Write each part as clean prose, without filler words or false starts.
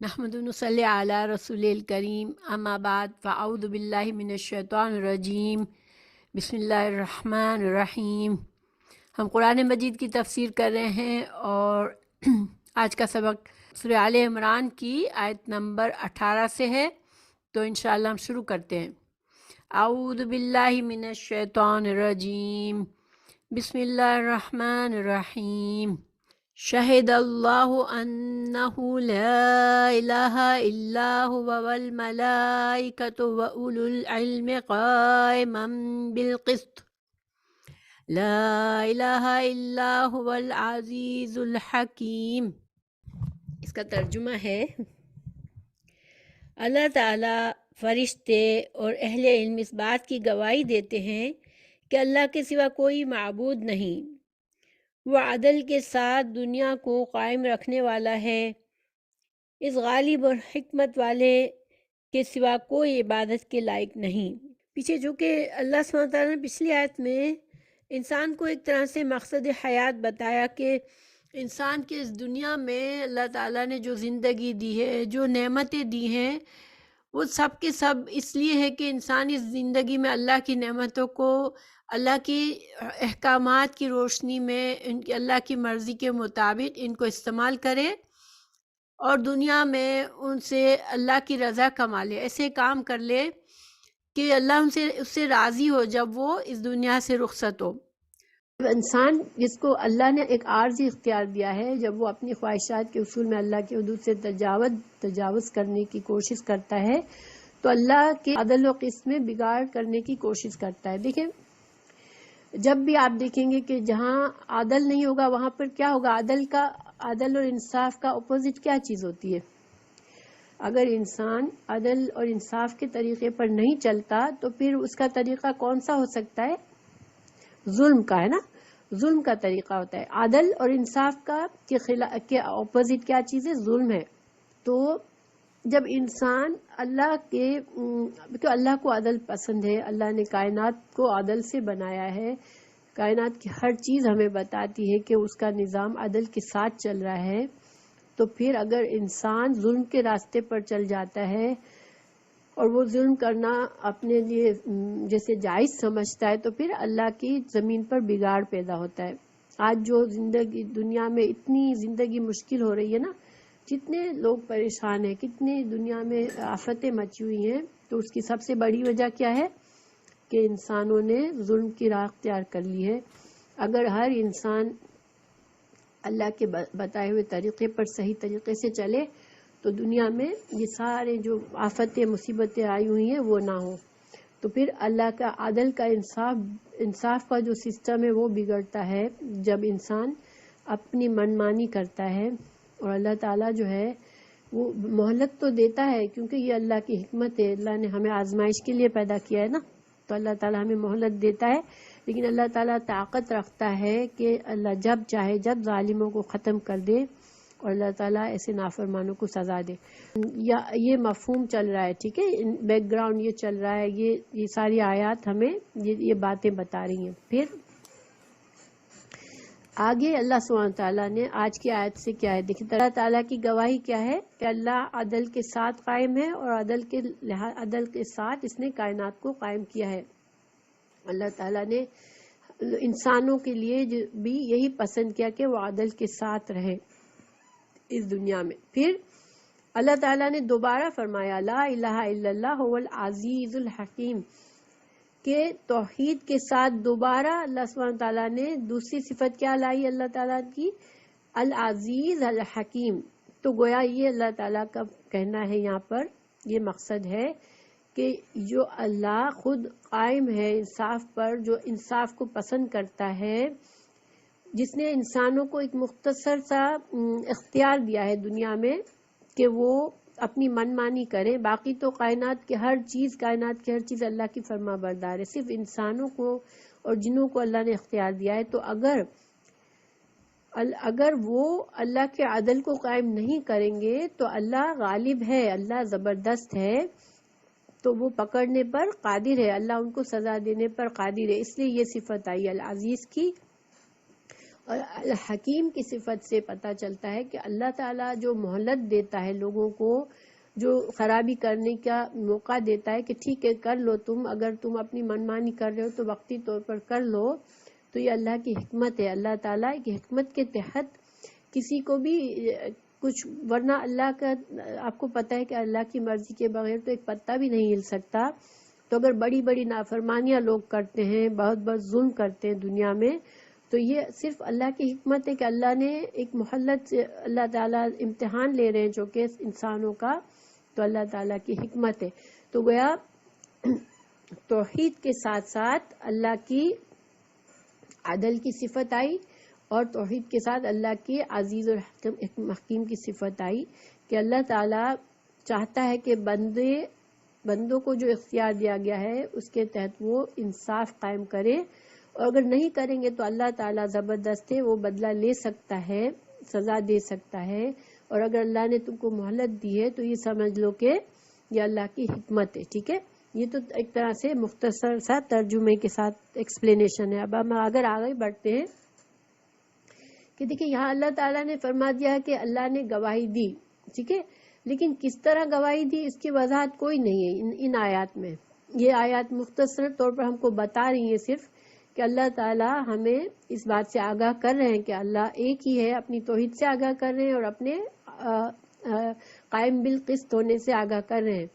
نحمد و نصلی علی رسول الکریم اما بعد فاعوذ باللہ من الشیطان الرجیم بسم اللہ الرحمن الرحیم۔ ہم قرآن مجید کی تفسیر کر رہے ہیں اور آج کا سبق سورہ آل عمران کی آیت نمبر 18 سے ہے، تو انشاءاللہ ہم شروع کرتے ہیں۔ اعوذ باللہ من الشیطان الرجیم بسم اللہ الرحمن الرحیم۔ شہد اللہ انہ لا الہ الا هو والملائکۃ واولو العلم قائما بالقسط لا الہ الا هو العزیز الحکیم۔ اس کا ترجمہ ہے، اللہ تعالیٰ، فرشتے اور اہل علم اس بات کی گواہی دیتے ہیں کہ اللہ کے سوا کوئی معبود نہیں، وہ عدل کے ساتھ دنیا کو قائم رکھنے والا ہے، اس غالب اور حکمت والے کے سوا کوئی عبادت کے لائق نہیں۔ پیچھے جو کہ اللہ سبحانہ وتعالیٰ نے پچھلی آیت میں انسان کو ایک طرح سے مقصد حیات بتایا کہ انسان کے اس دنیا میں اللہ تعالیٰ نے جو زندگی دی ہے، جو نعمتیں دی ہیں، وہ سب کے سب اس لیے ہے کہ انسان اس زندگی میں اللہ کی نعمتوں کو اللہ کی احکامات کی روشنی میں ان کی اللہ کی مرضی کے مطابق ان کو استعمال کرے اور دنیا میں ان سے اللہ کی رضا کما لے، ایسے کام کر لے کہ اللہ اس سے راضی ہو جب وہ اس دنیا سے رخصت ہو۔ انسان جس کو اللہ نے ایک عارضی اختیار دیا ہے، جب وہ اپنی خواہشات کے اصول میں اللہ کی حدود سے تجاوز کرنے کی کوشش کرتا ہے تو اللہ کے عدل و قسط میں بگاڑ کرنے کی کوشش کرتا ہے۔ دیکھیں، جب بھی آپ دیکھیں گے کہ جہاں عدل نہیں ہوگا وہاں پر کیا ہوگا؟ عدل اور انصاف کا اپوزٹ کیا چیز ہوتی ہے؟ اگر انسان عدل اور انصاف کے طریقے پر نہیں چلتا تو پھر اس کا طریقہ کون سا ہو سکتا ہے؟ ظلم کا، ہے نا؟ ظلم کا طریقہ ہوتا ہے۔ عدل اور انصاف کے اپوزٹ کیا چیز ہے؟ ظلم ہے۔ تو جب انسان کہ اللہ کو عدل پسند ہے، اللہ نے کائنات کو عدل سے بنایا ہے، کائنات کی ہر چیز ہمیں بتاتی ہے کہ اس کا نظام عدل کے ساتھ چل رہا ہے، تو پھر اگر انسان ظلم کے راستے پر چل جاتا ہے اور وہ ظلم کرنا اپنے لیے جیسے جائز سمجھتا ہے تو پھر اللہ کی زمین پر بگاڑ پیدا ہوتا ہے۔ آج جو زندگی دنیا میں اتنی زندگی مشکل ہو رہی ہے نا، جتنے لوگ پریشان ہیں، کتنی دنیا میں آفتیں مچی ہوئی ہیں، تو اس کی سب سے بڑی وجہ کیا ہے؟ کہ انسانوں نے ظلم کی راہ اختیار کر لی ہے۔ اگر ہر انسان اللہ کے بتائے ہوئے طریقے پر صحیح طریقے سے چلے تو دنیا میں یہ سارے جو آفتیں مصیبتیں آئی ہوئی ہیں وہ نہ ہوں، تو پھر اللہ کا عدل کا انصاف کا جو سسٹم ہے وہ بگڑتا ہے جب انسان اپنی منمانی کرتا ہے۔ اور اللہ تعالیٰ جو ہے وہ مہلت تو دیتا ہے کیونکہ یہ اللہ کی حکمت ہے، اللہ نے ہمیں آزمائش کے لیے پیدا کیا ہے نا، تو اللہ تعالیٰ ہمیں مہلت دیتا ہے، لیکن اللہ تعالیٰ طاقت رکھتا ہے کہ اللہ جب چاہے جب ظالموں کو ختم کر دے اور اللہ تعالیٰ ایسے نافرمانوں کو سزا دے۔ یہ مفہوم چل رہا ہے، ٹھیک ہے، بیک گراؤنڈ یہ چل رہا ہے، یہ ساری آیات ہمیں یہ باتیں بتا رہی ہیں۔ پھر آگے اللہ سبحانہ تعالیٰ نے آج کی آیت سے کیا ہے؟ دیکھیں، اللہ تعالیٰ کی گواہی کیا ہے کہ اللہ عدل کے ساتھ قائم ہے اور عدل کے ساتھ اس نے کائنات کو قائم کیا ہے۔ اللہ تعالیٰ نے انسانوں کے لیے بھی یہی پسند کیا کہ وہ عدل کے ساتھ رہے اس دنیا میں۔ پھر اللہ تعالیٰ نے دوبارہ فرمایا لا الہ الا اللہ هو العزیز الحکیم، کہ توحید کے ساتھ دوبارہ اللہ سبحانہ تعالیٰ نے دوسری صفت کیا لائی اللہ تعالیٰ کی؟ العزیز الحکیم۔ تو گویا یہ اللہ تعالیٰ کا کہنا ہے، یہاں پر یہ مقصد ہے کہ جو اللہ خود قائم ہے انصاف پر، جو انصاف کو پسند کرتا ہے، جس نے انسانوں کو ایک مختصر سا اختیار دیا ہے دنیا میں کہ وہ اپنی من مانی کریں، باقی تو کائنات کی ہر چیز اللہ کی فرما بردار ہے، صرف انسانوں کو اور جنوں کو اللہ نے اختیار دیا ہے۔ تو اگر وہ اللہ کے عدل کو قائم نہیں کریں گے تو اللہ غالب ہے، اللہ زبردست ہے، تو وہ پکڑنے پر قادر ہے، اللہ ان کو سزا دینے پر قادر ہے، اس لیے یہ صفت آئی العزیز کی۔ اور الحکیم کی صفت سے پتہ چلتا ہے کہ اللہ تعالیٰ جو مہلت دیتا ہے لوگوں کو، جو خرابی کرنے کا موقع دیتا ہے کہ ٹھیک ہے کر لو تم، اگر تم اپنی منمانی کر رہے ہو تو وقتی طور پر کر لو، تو یہ اللہ کی حکمت ہے۔ اللہ تعالیٰ کی حکمت کے تحت کسی کو بھی کچھ، ورنہ اللہ کا آپ کو پتہ ہے کہ اللہ کی مرضی کے بغیر تو ایک پتا بھی نہیں ہل سکتا۔ تو اگر بڑی بڑی نافرمانیاں لوگ کرتے ہیں، بہت بہت ظلم کرتے ہیں دنیا میں، تو یہ صرف اللہ کی حکمت ہے کہ اللہ نے ایک مہلت سے، اللہ تعالیٰ امتحان لے رہے ہیں جو کہ انسانوں کا، تو اللہ تعالیٰ کی حکمت ہے۔ تو گویا توحید کے ساتھ ساتھ اللہ کی عدل کی صفت آئی، اور توحید کے ساتھ اللہ کی عزیز اور حکیم کی صفت آئی کہ اللہ تعالیٰ چاہتا ہے کہ بندوں کو جو اختیار دیا گیا ہے اس کے تحت وہ انصاف قائم کرے، اور اگر نہیں کریں گے تو اللہ تعالیٰ زبردست ہے، وہ بدلہ لے سکتا ہے، سزا دے سکتا ہے۔ اور اگر اللہ نے تم کو مہلت دی ہے تو یہ سمجھ لو کہ یہ اللہ کی حکمت ہے، ٹھیک ہے۔ یہ تو ایک طرح سے مختصر سا ترجمے کے ساتھ ایکسپلینیشن ہے۔ اب ہم اگر آگے بڑھتے ہیں کہ دیکھیں یہاں اللہ تعالیٰ نے فرما دیا کہ اللہ نے گواہی دی، ٹھیک ہے، لیکن کس طرح گواہی دی اس کی وضاحت کوئی نہیں ہے ان آیات میں۔ یہ آیات مختصر طور پر ہم کو بتا رہی ہیں صرف کہ اللہ تعالیٰ ہمیں اس بات سے آگاہ کر رہے ہیں کہ اللہ ایک ہی ہے، اپنی توحید سے آگاہ کر رہے ہیں اور اپنے قائم بالقسط ہونے سے آگاہ کر رہے ہیں،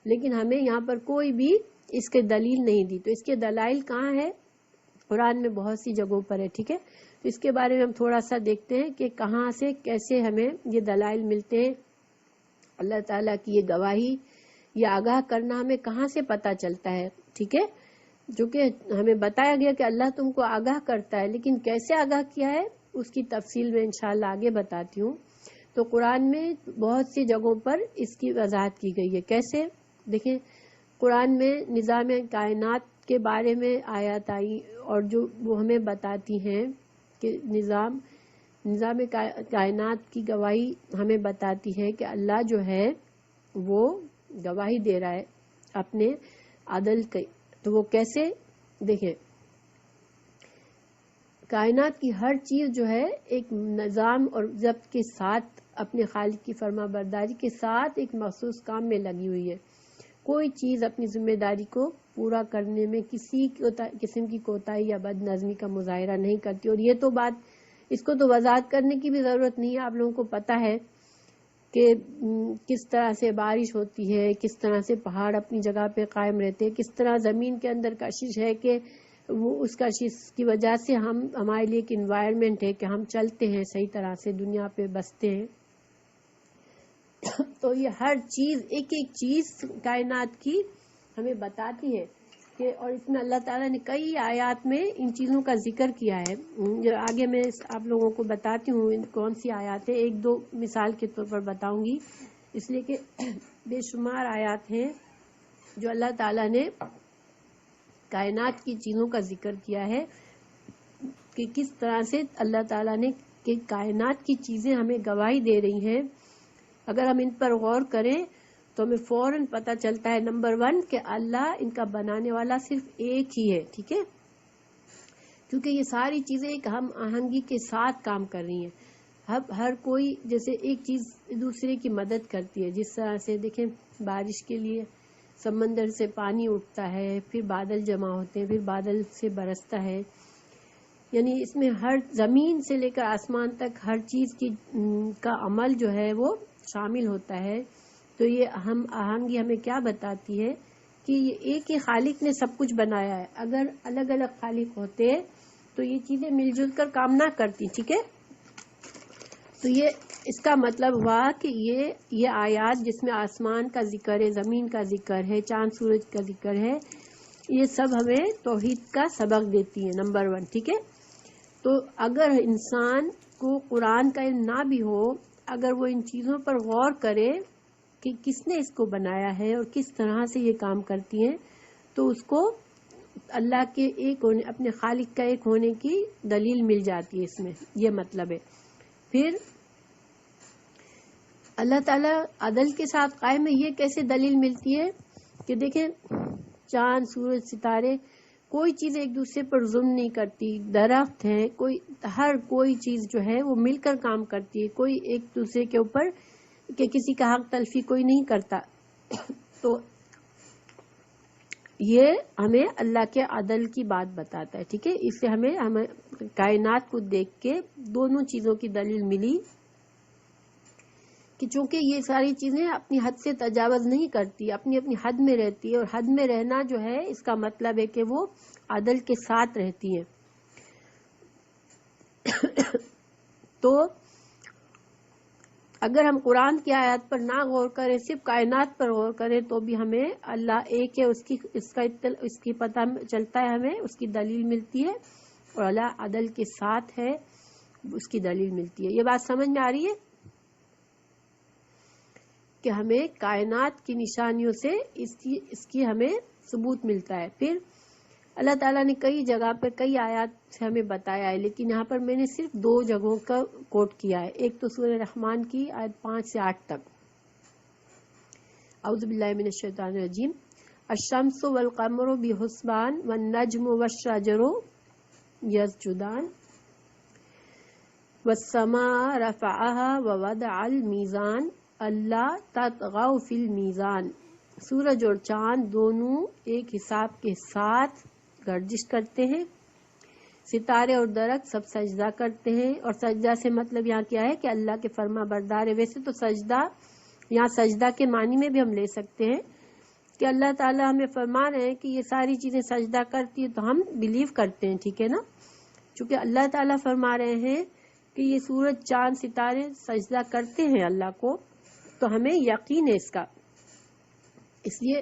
لیکن ہمیں یہاں پر کوئی بھی اس کے دلیل نہیں دی۔ تو اس کے دلائل کہاں ہے؟ قرآن میں بہت سی جگہوں پر ہے، ٹھیک ہے۔ تو اس کے بارے میں ہم تھوڑا سا دیکھتے ہیں کہ کہاں سے کیسے ہمیں یہ دلائل ملتے ہیں، اللہ تعالیٰ کی یہ گواہی، یہ آگاہ کرنا ہمیں کہاں سے پتہ چلتا ہے، ٹھیک ہے۔ جو کہ ہمیں بتایا گیا کہ اللہ تم کو آگاہ کرتا ہے، لیکن کیسے آگاہ کیا ہے اس کی تفصیل میں انشاءاللہ آگے بتاتی ہوں۔ تو قرآن میں بہت سی جگہوں پر اس کی وضاحت کی گئی ہے۔ کیسے؟ دیکھیں قرآن میں نظام کائنات کے بارے میں آیات آئی، اور جو وہ ہمیں بتاتی ہیں کہ نظام کائنات کی گواہی ہمیں بتاتی ہے کہ اللہ جو ہے وہ گواہی دے رہا ہے اپنے عدل کی۔ تو وہ کیسے؟ دیکھیں کائنات کی ہر چیز جو ہے ایک نظام اور ضبط کے ساتھ، اپنے خالق کی فرما برداری کے ساتھ ایک مخصوص کام میں لگی ہوئی ہے۔ کوئی چیز اپنی ذمہ داری کو پورا کرنے میں کسی قسم کی کوتاہی یا بد نظمی کا مظاہرہ نہیں کرتی۔ اور یہ تو بات، اس کو تو وضاحت کرنے کی بھی ضرورت نہیں ہے، آپ لوگوں کو پتہ ہے کہ کس طرح سے بارش ہوتی ہے، کس طرح سے پہاڑ اپنی جگہ پہ قائم رہتے ہیں، کس طرح زمین کے اندر کشش ہے کہ وہ اس کشش کی وجہ سے ہمارے لیے ایک انوائرمنٹ ہے کہ ہم چلتے ہیں صحیح طرح سے، دنیا پہ بستے ہیں۔ تو یہ ہر چیز، ایک ایک چیز کائنات کی ہمیں بتاتی ہے کہ، اور اس میں اللہ تعالیٰ نے کئی آیات میں ان چیزوں کا ذکر کیا ہے۔ جو آگے میں آپ لوگوں کو بتاتی ہوں کون سی آیات ہیں، ایک دو مثال کے طور پر بتاؤں گی، اس لیے کہ بے شمار آیات ہیں جو اللہ تعالیٰ نے کائنات کی چیزوں کا ذکر کیا ہے کہ کس طرح سے اللہ تعالیٰ نے کہ کائنات کی چیزیں ہمیں گواہی دے رہی ہیں۔ اگر ہم ان پر غور کریں تو ہمیں فوراً پتہ چلتا ہے نمبر 1 کہ اللہ ان کا بنانے والا صرف ایک ہی ہے، ٹھیک ہے، کیونکہ یہ ساری چیزیں ایک ہم آہنگی کے ساتھ کام کر رہی ہیں۔ ہر کوئی جیسے ایک چیز دوسرے کی مدد کرتی ہے، جس طرح سے دیکھیں بارش کے لیے سمندر سے پانی اٹھتا ہے، پھر بادل جمع ہوتے ہیں، پھر بادل سے برستا ہے، یعنی اس میں ہر زمین سے لے کر آسمان تک ہر چیز کی کا عمل جو ہے وہ شامل ہوتا ہے۔ تو یہ ہم آہنگی ہمیں کیا بتاتی ہے کہ یہ ایک ہی خالق نے سب کچھ بنایا ہے۔ اگر الگ الگ خالق ہوتے تو یہ چیزیں مل جل کر کام نہ کرتی، ٹھیک ہے۔ تو یہ اس کا مطلب ہوا کہ یہ آیات جس میں آسمان کا ذکر ہے، زمین کا ذکر ہے، چاند سورج کا ذکر ہے، یہ سب ہمیں توحید کا سبق دیتی ہے، نمبر 1، ٹھیک ہے۔ تو اگر انسان کو قرآن کا علم نہ بھی ہو، اگر وہ ان چیزوں پر غور کرے کہ کس نے اس کو بنایا ہے اور کس طرح سے یہ کام کرتی ہیں، تو اس کو اللہ کے ایک ہونے، اپنے خالق کا ایک ہونے کی دلیل مل جاتی ہے اس میں، یہ مطلب ہے۔ پھر اللہ تعالیٰ عدل کے ساتھ قائم ہے، یہ کیسے دلیل ملتی ہے کہ دیکھیں چاند سورج ستارے کوئی چیز ایک دوسرے پر ظلم نہیں کرتی، درخت ہے، کوئی چیز جو ہے وہ مل کر کام کرتی ہے، کوئی ایک دوسرے کے اوپر کہ کسی کا حق تلفی کوئی نہیں کرتا. تو یہ ہمیں اللہ کے عدل کی بات بتاتا ہے. ٹھیک ہے، اس سے ہمیں کائنات کو دیکھ کے دونوں چیزوں کی دلیل ملی کہ چونکہ یہ ساری چیزیں اپنی حد سے تجاوز نہیں کرتی، اپنی اپنی حد میں رہتی ہے، اور حد میں رہنا جو ہے اس کا مطلب ہے کہ وہ عدل کے ساتھ رہتی ہیں. تو اگر ہم قرآن کی آیات پر نہ غور کریں، صرف کائنات پر غور کریں، تو بھی ہمیں اللہ ایک ہے اس کی پتہ چلتا ہے، ہمیں اس کی دلیل ملتی ہے، اور اللہ عدل کے ساتھ ہے اس کی دلیل ملتی ہے. یہ بات سمجھ میں آ رہی ہے کہ ہمیں کائنات کی نشانیوں سے اس کی ہمیں ثبوت ملتا ہے. پھر اللہ تعالیٰ نے کئی جگہ پر کئی آیات سے ہمیں بتایا ہے، لیکن یہاں پر میں نے صرف 2 جگہوں کا کوٹ کیا ہے. ایک تو سورہ رحمان کی آیت 5 سے 8 تک. اعوذ باللہ من الشیطان الرجیم. الشمس والقمر بحسبان والنجم والشجر یسجدان والسماء رفعها ووضع المیزان اللہ تطغوا فی المیزان. سورج اور چاند دونوں ایک حساب کے ساتھ گردش کرتے ہیں، ستارے اور درخت سب سجدہ کرتے ہیں. اور سجدہ سے مطلب یہاں کیا ہے کہ اللہ کے فرما بردار ہے. ویسے تو سجدہ یہاں سجدہ کے معنی میں بھی ہم لے سکتے ہیں کہ اللہ تعالیٰ ہمیں فرما رہے ہیں کہ یہ ساری چیزیں سجدہ کرتی ہیں تو ہم بلیو کرتے ہیں. ٹھیک ہے نا، چونکہ اللہ تعالیٰ فرما رہے ہیں کہ یہ سورج چاند ستارے سجدہ کرتے ہیں اللہ کو، تو ہمیں یقین ہے اس کا، اس لیے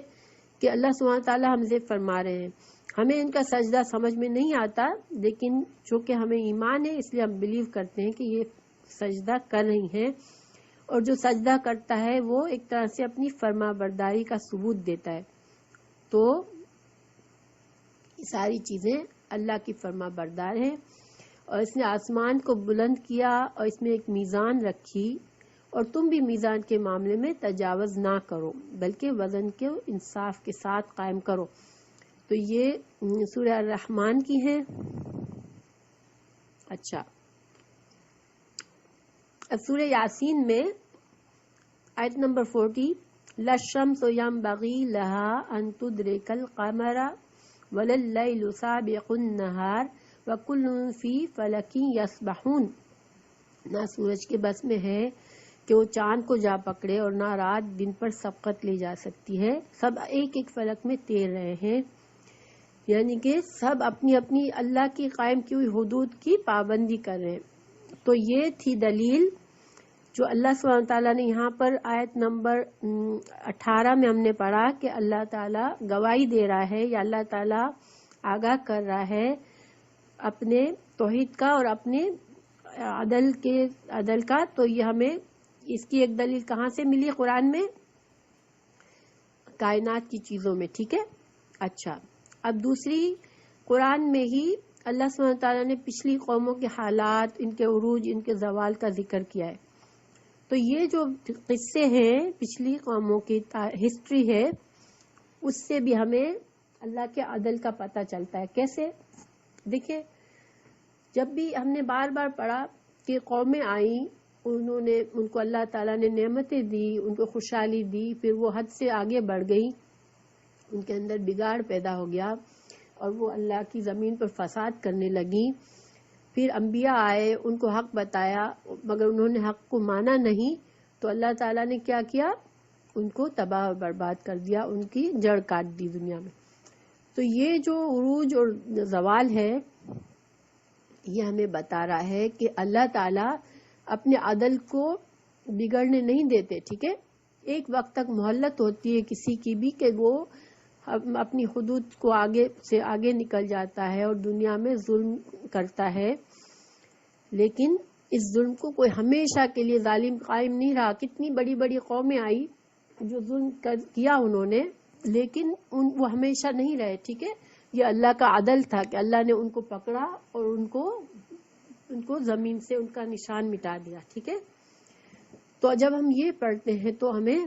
کہ اللہ سبحانہ تعالیٰ ہم سے فرما رہے ہیں. ہمیں ان کا سجدہ سمجھ میں نہیں آتا، لیکن چونکہ ہمیں ایمان ہے اس لیے ہم بلیو کرتے ہیں کہ یہ سجدہ کر رہی ہیں. اور جو سجدہ کرتا ہے وہ ایک طرح سے اپنی فرما برداری کا ثبوت دیتا ہے. تو یہ ساری چیزیں اللہ کی فرما بردار ہیں، اور اس نے آسمان کو بلند کیا اور اس میں ایک میزان رکھی، اور تم بھی میزان کے معاملے میں تجاوز نہ کرو بلکہ وزن کے انصاف کے ساتھ قائم کرو. تو یہ سورہ الرحمن کی ہے. اچھا، اب سورہ یاسین میں آیت نمبر 40. لَلشَّمْسُ يَنبَغِي لَهَا أَن تُدْرِكَ الْقَمَرَ وَلَلَّيْلُ سَابِقُ النَّهَارِ وَكُلٌّ فِي فَلَكٍ يَسْبَحُونَ. نہ سورج کے بس میں ہے کہ وہ چاند کو جا پکڑے، اور نہ رات دن پر سبقت لے جا سکتی ہے، سب ایک ایک فلک میں تیر رہے ہیں. یعنی کہ سب اپنی اپنی اللہ کی قائم کی ہوئی حدود کی پابندی کر رہے ہیں. تو یہ تھی دلیل جو اللہ سبحانہ تعالیٰ نے یہاں پر آیت نمبر 18 میں ہم نے پڑھا کہ اللہ تعالیٰ گواہی دے رہا ہے، یا اللہ تعالیٰ آگاہ کر رہا ہے اپنے توحید کا اور اپنے عدل کا. تو یہ ہمیں اس کی ایک دلیل کہاں سے ملی؟ قرآن میں، کائنات کی چیزوں میں. ٹھیک ہے. اچھا، اب دوسری قرآن میں ہی اللہ سبحانہ تعالیٰ نے پچھلی قوموں کے حالات، ان کے عروج، ان کے زوال کا ذکر کیا ہے. تو یہ جو قصے ہیں پچھلی قوموں کی ہسٹری ہے، اس سے بھی ہمیں اللہ کے عدل کا پتہ چلتا ہے. کیسے؟ دیکھیں، جب بھی ہم نے بار بار پڑھا کہ قومیں آئیں، ان کو اللہ تعالیٰ نے نعمتیں دی، ان کو خوشحالی دی، پھر وہ حد سے آگے بڑھ گئی، ان کے اندر بگاڑ پیدا ہو گیا اور وہ اللہ کی زمین پر فساد کرنے لگیں. پھر انبیاء آئے، ان کو حق بتایا، مگر انہوں نے حق کو مانا نہیں، تو اللہ تعالیٰ نے کیا کیا؟ ان کو تباہ و برباد کر دیا، ان کی جڑ کاٹ دی دنیا میں. تو یہ جو عروج اور زوال ہے، یہ ہمیں بتا رہا ہے کہ اللہ تعالیٰ اپنے عدل کو بگڑنے نہیں دیتے. ٹھیک ہے، ایک وقت تک مہلت ہوتی ہے کسی کی بھی کہ وہ اپنی حدود کو آگے سے آگے نکل جاتا ہے اور دنیا میں ظلم کرتا ہے، لیکن اس ظلم کو کوئی ہمیشہ کے لیے ظالم قائم نہیں رہا. کتنی بڑی بڑی قومیں آئی جو ظلم کیا انہوں نے، لیکن وہ ہمیشہ نہیں رہے. ٹھیک ہے، یہ اللہ کا عدل تھا کہ اللہ نے ان کو پکڑا اور ان کو زمین سے ان کا نشان مٹا دیا. ٹھیک ہے، تو جب ہم یہ پڑھتے ہیں تو ہمیں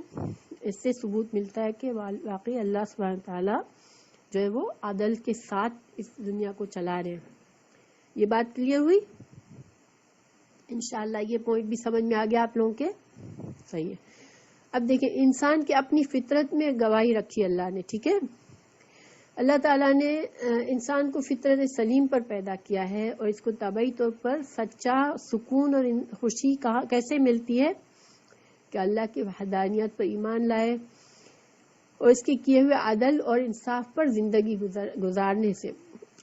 اس سے ثبوت ملتا ہے کہ واقعی اللہ سبحانہ تعالیٰ جو ہے وہ عدل کے ساتھ اس دنیا کو چلا رہے ہیں۔ یہ بات کلیئر ہوئی؟ انشاءاللہ یہ پوائنٹ بھی سمجھ میں آ گیا آپ لوگوں کے؟ صحیح ہے۔ اب دیکھیں انسان کی اپنی فطرت میں گواہی رکھی اللہ نے، ٹھیک ہے؟ اللہ تعالیٰ نے انسان کو فطرت سلیم پر پیدا کیا ہے، اور اس کو طبعی طور پر سچا سکون اور خوشی کیسے ملتی ہے کہ اللہ کی وحدانیت پر ایمان لائے اور اس کے کیے ہوئے عدل اور انصاف پر زندگی گزارنے سے۔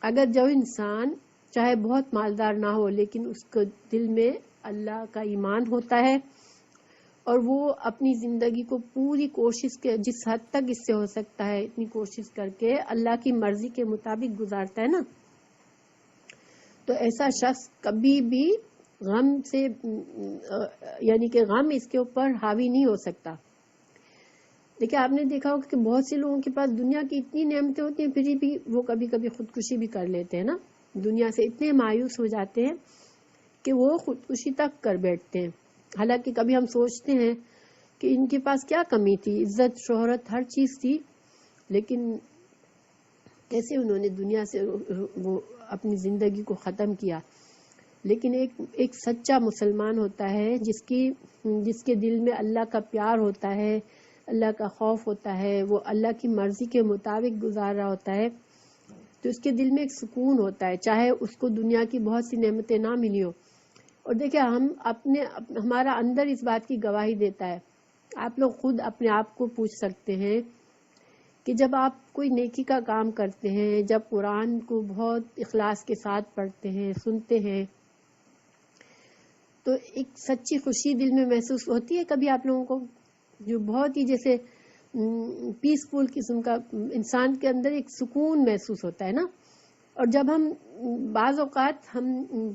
اگر جو انسان چاہے بہت مالدار نہ ہو لیکن اس کو دل میں اللہ کا ایمان ہوتا ہے اور وہ اپنی زندگی کو پوری کوشش کے جس حد تک اس سے ہو سکتا ہے اتنی کوشش کر کے اللہ کی مرضی کے مطابق گزارتا ہے نا، تو ایسا شخص کبھی بھی غم سے یعنی کہ غم اس کے اوپر حاوی نہیں ہو سکتا۔ دیکھیں آپ نے دیکھا ہوگا کہ بہت سے لوگوں کے پاس دنیا کی اتنی نعمتیں ہوتی ہیں پھر بھی وہ کبھی کبھی خودکشی بھی کر لیتے ہیں نا، دنیا سے اتنے مایوس ہو جاتے ہیں کہ وہ خودکشی تک کر بیٹھتے ہیں۔ حالانکہ کبھی ہم سوچتے ہیں کہ ان کے پاس کیا کمی تھی، عزت شہرت ہر چیز تھی، لیکن کیسے انہوں نے دنیا سے وہ اپنی زندگی کو ختم کیا۔ لیکن ایک سچا مسلمان ہوتا ہے جس کے دل میں اللہ کا پیار ہوتا ہے، اللہ کا خوف ہوتا ہے، وہ اللہ کی مرضی کے مطابق گزار رہا ہوتا ہے، تو اس کے دل میں ایک سکون ہوتا ہے، چاہے اس کو دنیا کی بہت سی نعمتیں نہ ملی ہو۔ اور دیکھیں ہمارا اندر اس بات کی گواہی دیتا ہے۔ آپ لوگ خود اپنے آپ کو پوچھ سکتے ہیں کہ جب آپ کوئی نیکی کا کام کرتے ہیں، جب قرآن کو بہت اخلاص کے ساتھ پڑھتے ہیں، سنتے ہیں، تو ایک سچی خوشی دل میں محسوس ہوتی ہے کبھی آپ لوگوں کو، جو بہت ہی جیسے پیسفل قسم کا انسان کے اندر ایک سکون محسوس ہوتا ہے نا۔ اور جب ہم بعض اوقات ہم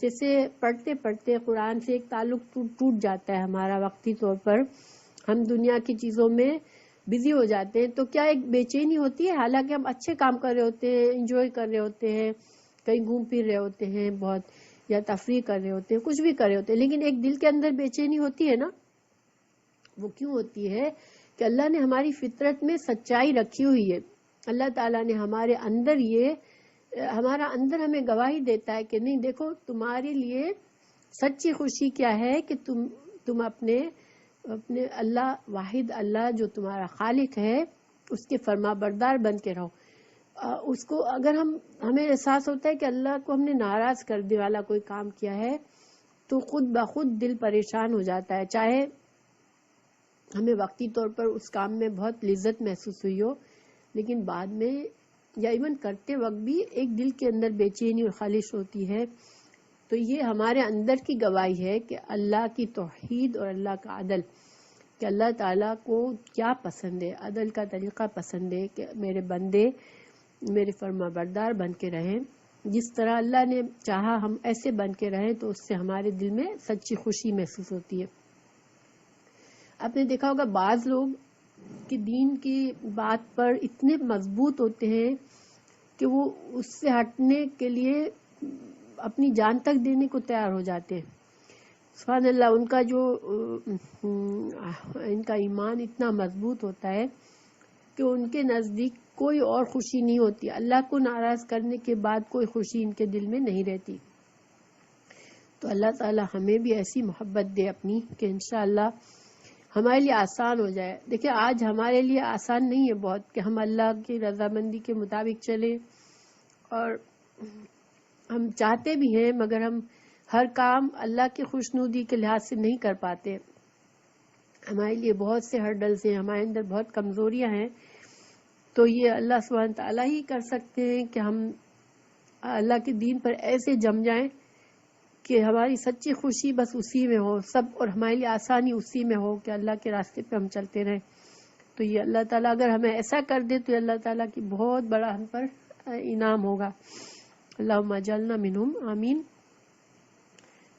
جیسے پڑھتے پڑھتے قرآن سے ایک تعلق ٹوٹ جاتا ہے ہمارا وقتی طور پر، ہم دنیا کی چیزوں میں بزی ہو جاتے ہیں، تو کیا ایک بے چینی ہوتی ہے، حالانکہ ہم اچھے کام کر رہے ہوتے ہیں، انجوائے کر رہے ہوتے ہیں، کہیں گھوم پھر رہے ہوتے ہیں بہت، یا تفریح کر رہے ہوتے ہیں، کچھ بھی کر رہے ہوتے ہیں، لیکن ایک دل کے اندر بے چینی ہوتی ہے نا۔ وہ کیوں ہوتی ہے کہ اللہ نے ہماری فطرت میں سچائی رکھی ہوئی ہے، اللہ تعالیٰ نے ہمارا اندر ہمیں گواہی دیتا ہے کہ نہیں دیکھو تمہارے لیے سچی خوشی کیا ہے کہ تم اپنے اللہ واحد اللہ جو تمہارا خالق ہے اس کے فرما بردار بن کے رہو۔ اس کو اگر ہمیں احساس ہوتا ہے کہ اللہ کو ہم نے ناراض کر دے والا کوئی کام کیا ہے تو خود بخود دل پریشان ہو جاتا ہے، چاہے ہمیں وقتی طور پر اس کام میں بہت لذت محسوس ہوئی ہو، لیکن بعد میں یا ایون کرتے وقت بھی ایک دل کے اندر بے چینی اور خالش ہوتی ہے۔ تو یہ ہمارے اندر کی گواہی ہے کہ اللہ کی توحید اور اللہ کا عدل، کہ اللہ تعالیٰ کو کیا پسند ہے، عدل کا طریقہ پسند ہے کہ میرے بندے میرے فرما بردار بن کے رہیں، جس طرح اللہ نے چاہا ہم ایسے بن کے رہیں، تو اس سے ہمارے دل میں سچی خوشی محسوس ہوتی ہے۔ آپ نے دیکھا ہوگا بعض لوگ کہ دین کی بات پر اتنے مضبوط ہوتے ہیں کہ وہ اس سے ہٹنے کے لیے اپنی جان تک دینے کو تیار ہو جاتے ہیں۔ سبحان اللہ، ان کا ایمان اتنا مضبوط ہوتا ہے کہ ان کے نزدیک کوئی اور خوشی نہیں ہوتی، اللہ کو ناراض کرنے کے بعد کوئی خوشی ان کے دل میں نہیں رہتی۔ تو اللہ تعالی ہمیں بھی ایسی محبت دے اپنی کہ انشاءاللہ ہمارے لیے آسان ہو جائے۔ دیکھیں آج ہمارے لیے آسان نہیں ہے بہت کہ ہم اللہ کی رضامندی کے مطابق چلیں، اور ہم چاہتے بھی ہیں مگر ہم ہر کام اللہ کی خوشنودی کے لحاظ سے نہیں کر پاتے۔ ہمارے لیے بہت سے ہرڈلز ہیں، ہمارے اندر بہت کمزوریاں ہیں، تو یہ اللہ سبحانہ تعالیٰ ہی کر سکتے ہیں کہ ہم اللہ کے دین پر ایسے جم جائیں کہ ہماری سچی خوشی بس اسی میں ہو سب، اور ہمارے لیے آسانی اسی میں ہو کہ اللہ کے راستے پہ ہم چلتے رہیں۔ تو یہ اللہ تعالیٰ اگر ہمیں ایسا کر دے تو اللہ تعالیٰ کی بہت بڑا ہم پر انعام ہوگا۔ اللہم اجعلنا منہم، آمین۔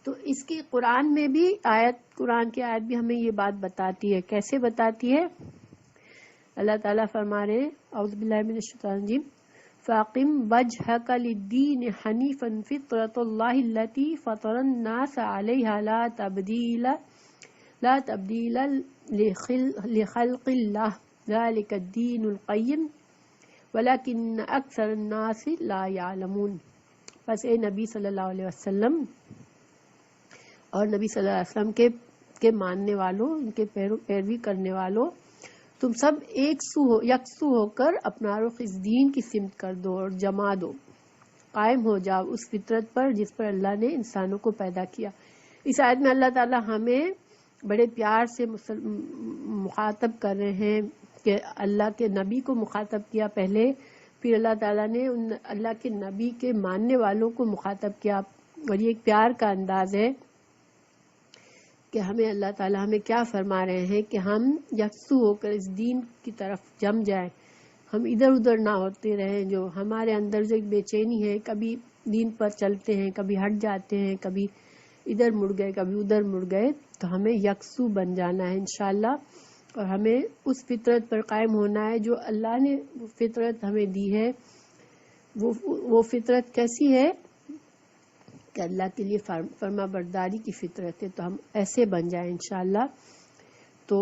تو اس کی قرآن میں بھی قرآن کی آیت بھی ہمیں یہ بات بتاتی ہے۔ کیسے بتاتی ہے؟ اللہ تعالیٰ فرما رہے ہیں اعوذ باللہ من الشیطان الرجیم فَأَقِمْ وَجْهَكَ لِلدِّينِ حَنِيفًا فِطْرَتَ اللَّهِ الَّتِي فَطَرَ النَّاسَ عَلَيْهَا لَا تَبْدِيلَ لِخَلْقِ اللَّهِ ذَلِكَ الدِّينُ الْقَيِّمُ ولیکن اکثر الناس لا یعلمون، بس اے نبی صلی اللہ علیہ وسلم اور نبی صلی اللہ علیہ وسلم کے ماننے والوں، ان کے پیروی کرنے والوں، تم سب یکسو ہو کر اپنا رخ اس دین کی سمت کر دو اور جما دو، قائم ہو جاؤ اس فطرت پر جس پر اللہ نے انسانوں کو پیدا کیا۔ اس آیت میں اللہ تعالی ہمیں بڑے پیار سے مخاطب کر رہے ہیں کہ اللہ کے نبی کو مخاطب کیا پہلے، پھر اللہ تعالیٰ نے اللہ کے نبی کے ماننے والوں کو مخاطب کیا، اور یہ ایک پیار کا انداز ہے کہ ہمیں اللہ تعالیٰ ہمیں کیا فرما رہے ہیں کہ ہم یکسو ہو کر اس دین کی طرف جم جائیں، ہم ادھر ادھر نہ ہوتے رہیں، جو ہمارے اندر جو ایک بے چینی ہے، کبھی دین پر چلتے ہیں، کبھی ہٹ جاتے ہیں، کبھی ادھر مڑ گئے، کبھی ادھر مڑ گئے، تو ہمیں یکسو بن جانا ہے انشاءاللہ، اور ہمیں اس فطرت پر قائم ہونا ہے جو اللہ نے فطرت ہمیں دی ہے۔ وہ فطرت کیسی ہے کہ اللہ کے لیے فرما برداری کی فطرت ہے، تو ہم ایسے بن جائیں انشاءاللہ۔ تو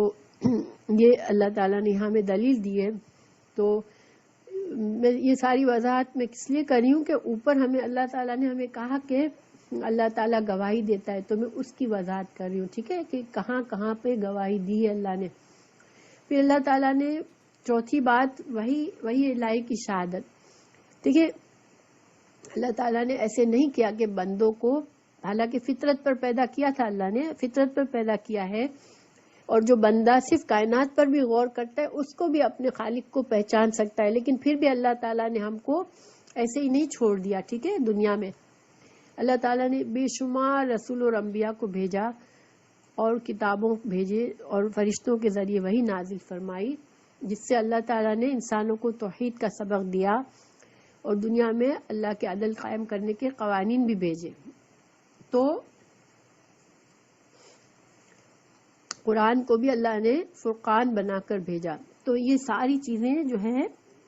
یہ اللہ تعالیٰ نے ہمیں دلیل دی ہے۔ تو میں یہ ساری وضاحت میں کس لیے کر رہی ہوں کہ اوپر ہمیں اللہ تعالیٰ نے ہمیں کہا کہ اللہ تعالیٰ گواہی دیتا ہے، تو میں اس کی وضاحت کر رہی ہوں، ٹھیک ہے، کہ کہاں کہاں پہ گواہی دی ہے اللہ نے۔ پھر اللہ تعالیٰ نے چوتھی بات وہی الہی کی شہادت۔ دیکھیے اللہ تعالیٰ نے ایسے نہیں کیا کہ بندوں کو، حالانکہ فطرت پر پیدا کیا تھا، اللہ نے فطرت پر پیدا کیا ہے، اور جو بندہ صرف کائنات پر بھی غور کرتا ہے اس کو بھی اپنے خالق کو پہچان سکتا ہے، لیکن پھر بھی اللہ تعالیٰ نے ہم کو ایسے ہی نہیں چھوڑ دیا، ٹھیک ہے۔ دنیا میں اللہ تعالیٰ نے بے شمار رسول اور انبیاء کو بھیجا اور کتابوں بھیجے اور فرشتوں کے ذریعے وہی نازل فرمائی، جس سے اللہ تعالیٰ نے انسانوں کو توحید کا سبق دیا اور دنیا میں اللہ کے عدل قائم کرنے کے قوانین بھی بھیجے۔ تو قرآن کو بھی اللہ نے فرقان بنا کر بھیجا۔ تو یہ ساری چیزیں جو ہیں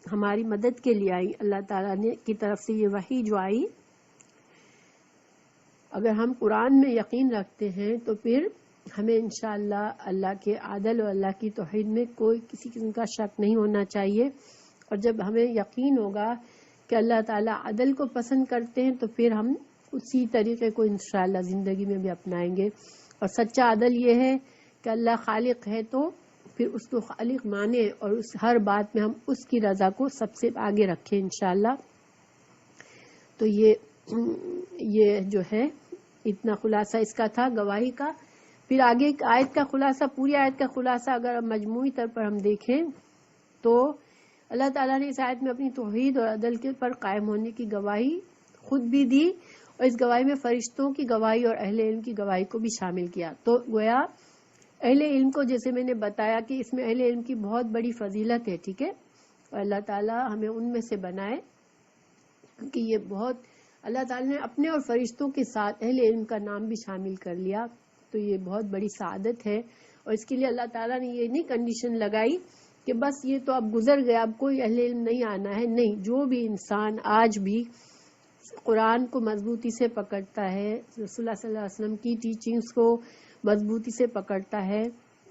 ہماری مدد کے لیے آئی، اللہ تعالیٰ نے کی طرف سے یہ وحی جو آئی، اگر ہم قرآن میں یقین رکھتے ہیں تو پھر ہمیں انشاءاللہ اللہ کے عدل اور اللہ کی توحید میں کوئی کسی قسم کا شک نہیں ہونا چاہیے، اور جب ہمیں یقین ہوگا کہ اللہ تعالیٰ عدل کو پسند کرتے ہیں تو پھر ہم اسی طریقے کو انشاءاللہ زندگی میں بھی اپنائیں گے۔ اور سچا عدل یہ ہے کہ اللہ خالق ہے تو پھر اس کو خالق مانے اور اس ہر بات میں ہم اس کی رضا کو سب سے آگے رکھیں انشاءاللہ۔ تو یہ جو ہے اتنا خلاصہ اس کا تھا گواہی کا۔ پھر آگے ایک آیت کا خلاصہ، پوری آیت کا خلاصہ اگر مجموعی طور پر ہم دیکھیں تو اللہ تعالیٰ نے اس آیت میں اپنی توحید اور عدل کے پر قائم ہونے کی گواہی خود بھی دی، اور اس گواہی میں فرشتوں کی گواہی اور اہل علم کی گواہی کو بھی شامل کیا۔ تو گویا اہل علم کو، جیسے میں نے بتایا کہ اس میں اہل علم کی بہت بڑی فضیلت ہے، ٹھیک ہے، اور اللہ تعالیٰ ہمیں ان میں سے بنائے، کیونکہ یہ بہت اللہ تعالیٰ نے اپنے اور فرشتوں کے ساتھ اہل علم کا نام بھی شامل کر لیا، تو یہ بہت بڑی سعادت ہے۔ اور اس کے لیے اللہ تعالیٰ نے یہ نہیں کنڈیشن لگائی کہ بس یہ تو اب گزر گیا، اب کوئی اہل علم نہیں آنا ہے، نہیں، جو بھی انسان آج بھی قرآن کو مضبوطی سے پکڑتا ہے، رسول اللہ صلی اللہ علیہ وسلم کی ٹیچنگز کو مضبوطی سے پکڑتا ہے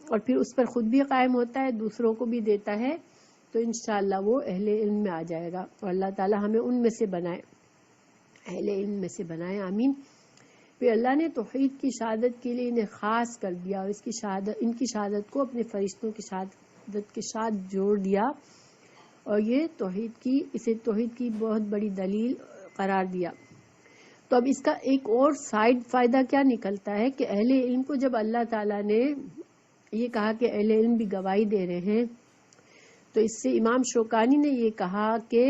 اور پھر اس پر خود بھی قائم ہوتا ہے، دوسروں کو بھی دیتا ہے، تو انشاءاللہ وہ اہل علم میں آ جائے گا، اور اللہ تعالیٰ ہمیں ان میں سے بنائے، اہل علم میں سے بنائے، آمین۔ پھر اللہ نے توحید کی شہادت کے لیے انہیں خاص کر دیا، اور ان کی شہادت کو اپنے فرشتوں کی شہادت کے ساتھ جوڑ دیا، اور اسے توحید کی بہت بڑی دلیل قرار دیا۔ تو اب اس کا ایک اور سائیڈ فائدہ کیا نکلتا ہے کہ اہل علم کو جب اللہ تعالیٰ نے یہ کہا کہ اہل علم بھی گواہی دے رہے ہیں، تو اس سے امام شوکانی نے یہ کہا کہ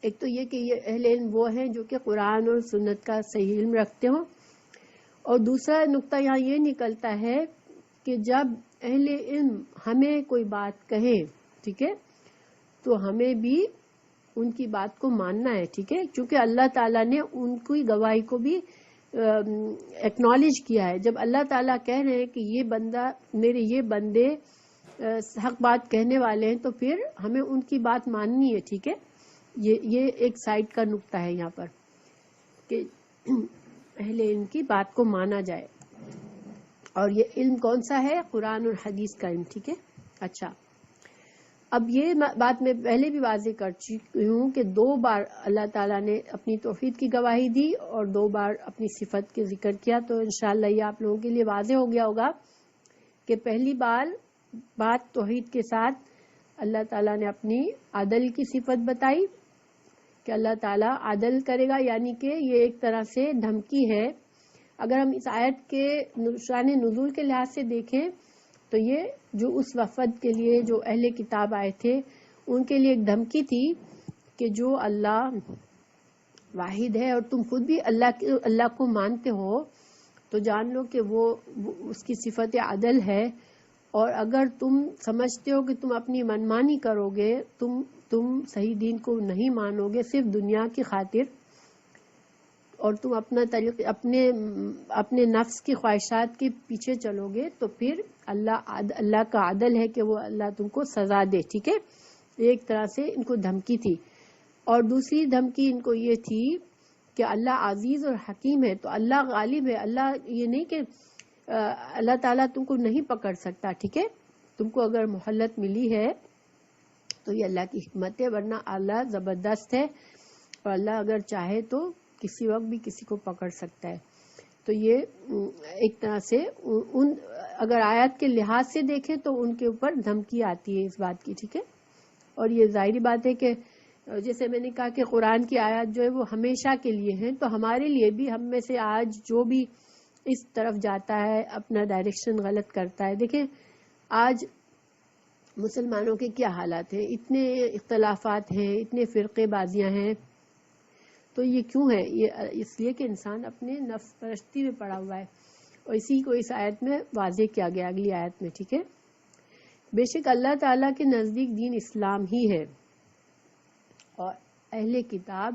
ایک تو یہ کہ یہ اہل علم وہ ہیں جو کہ قرآن اور سنت کا صحیح علم رکھتے ہوں، اور دوسرا نقطہ یہاں یہ نکلتا ہے کہ جب اہل علم ہمیں کوئی بات کہیں، ٹھیک ہے، تو ہمیں بھی ان کی بات کو ماننا ہے، ٹھیک ہے، کیونکہ اللہ تعالیٰ نے ان کی گواہی کو بھی ایکنالج کیا ہے۔ جب اللہ تعالیٰ کہہ رہے ہیں کہ یہ بندہ، میرے یہ بندے حق بات کہنے والے ہیں، تو پھر ہمیں ان کی بات ماننی ہے، ٹھیک ہے۔ یہ ایک سائڈ کا نقطہ ہے یہاں پر کہ اہل علم کی بات کو مانا جائے، اور یہ علم کون سا ہے؟ قرآن اور حدیث کا علم، ٹھیک ہے۔ اچھا، اب یہ بات میں پہلے بھی واضح کر چکی ہوں کہ 2 بار اللہ تعالیٰ نے اپنی توحید کی گواہی دی اور 2 بار اپنی صفت کے ذکر کیا. تو انشاءاللہ یہ آپ لوگوں کے لیے واضح ہو گیا ہوگا کہ پہلی بات توحید کے ساتھ اللہ تعالیٰ نے اپنی عدل کی صفت بتائی کہ اللہ تعالیٰ عدل کرے گا، یعنی کہ یہ ایک طرح سے دھمکی ہے. اگر ہم اس آیت کے شان نزول کے لحاظ سے دیکھیں تو یہ جو اس وفد کے لیے جو اہل کتاب آئے تھے ان کے لیے ایک دھمکی تھی کہ جو اللہ واحد ہے اور تم خود بھی اللہ کو مانتے ہو تو جان لو کہ وہ اس کی صفت عدل ہے، اور اگر تم سمجھتے ہو کہ تم اپنی منمانی کرو گے، تم صحیح دین کو نہیں مانو گے صرف دنیا کی خاطر، اور تم اپنے نفس کی خواہشات کے پیچھے چلو گے، تو پھر اللہ کا عدل ہے کہ وہ اللہ تم کو سزا دے. ٹھیک ہے، ایک طرح سے ان کو دھمکی تھی. اور دوسری دھمکی ان کو یہ تھی کہ اللہ عزیز اور حکیم ہے، تو اللہ غالب ہے. اللہ یہ نہیں کہ اللہ تعالیٰ تم کو نہیں پکڑ سکتا. ٹھیک ہے، تم کو اگر مہلت ملی ہے تو یہ اللہ کی حکمت ہے، ورنہ اللہ زبردست ہے اور اللہ اگر چاہے تو کسی وقت بھی کسی کو پکڑ سکتا ہے. تو یہ ایک طرح سے اگر آیات کے لحاظ سے دیکھیں تو ان کے اوپر دھمکی آتی ہے اس بات کی. ٹھیک ہے، اور یہ ظاہری بات ہے کہ جیسے میں نے کہا کہ قرآن کی آیات جو ہے وہ ہمیشہ کے لیے ہیں، تو ہمارے لیے بھی ہم میں سے آج جو بھی اس طرف جاتا ہے اپنا ڈائریکشن غلط کرتا ہے. دیکھیں آج مسلمانوں کے کیا حالات ہیں، اتنے اختلافات ہیں، اتنے فرقے بازیاں ہیں. تو یہ کیوں ہے؟ یہ اس لیے کہ انسان اپنے نفس پرستی میں پڑا ہوا ہے، اور اسی کو اس آیت میں واضح کیا گیا اگلی آیت میں. ٹھیک ہے، بے شک اللہ تعالیٰ کے نزدیک دین اسلام ہی ہے، اور اہل کتاب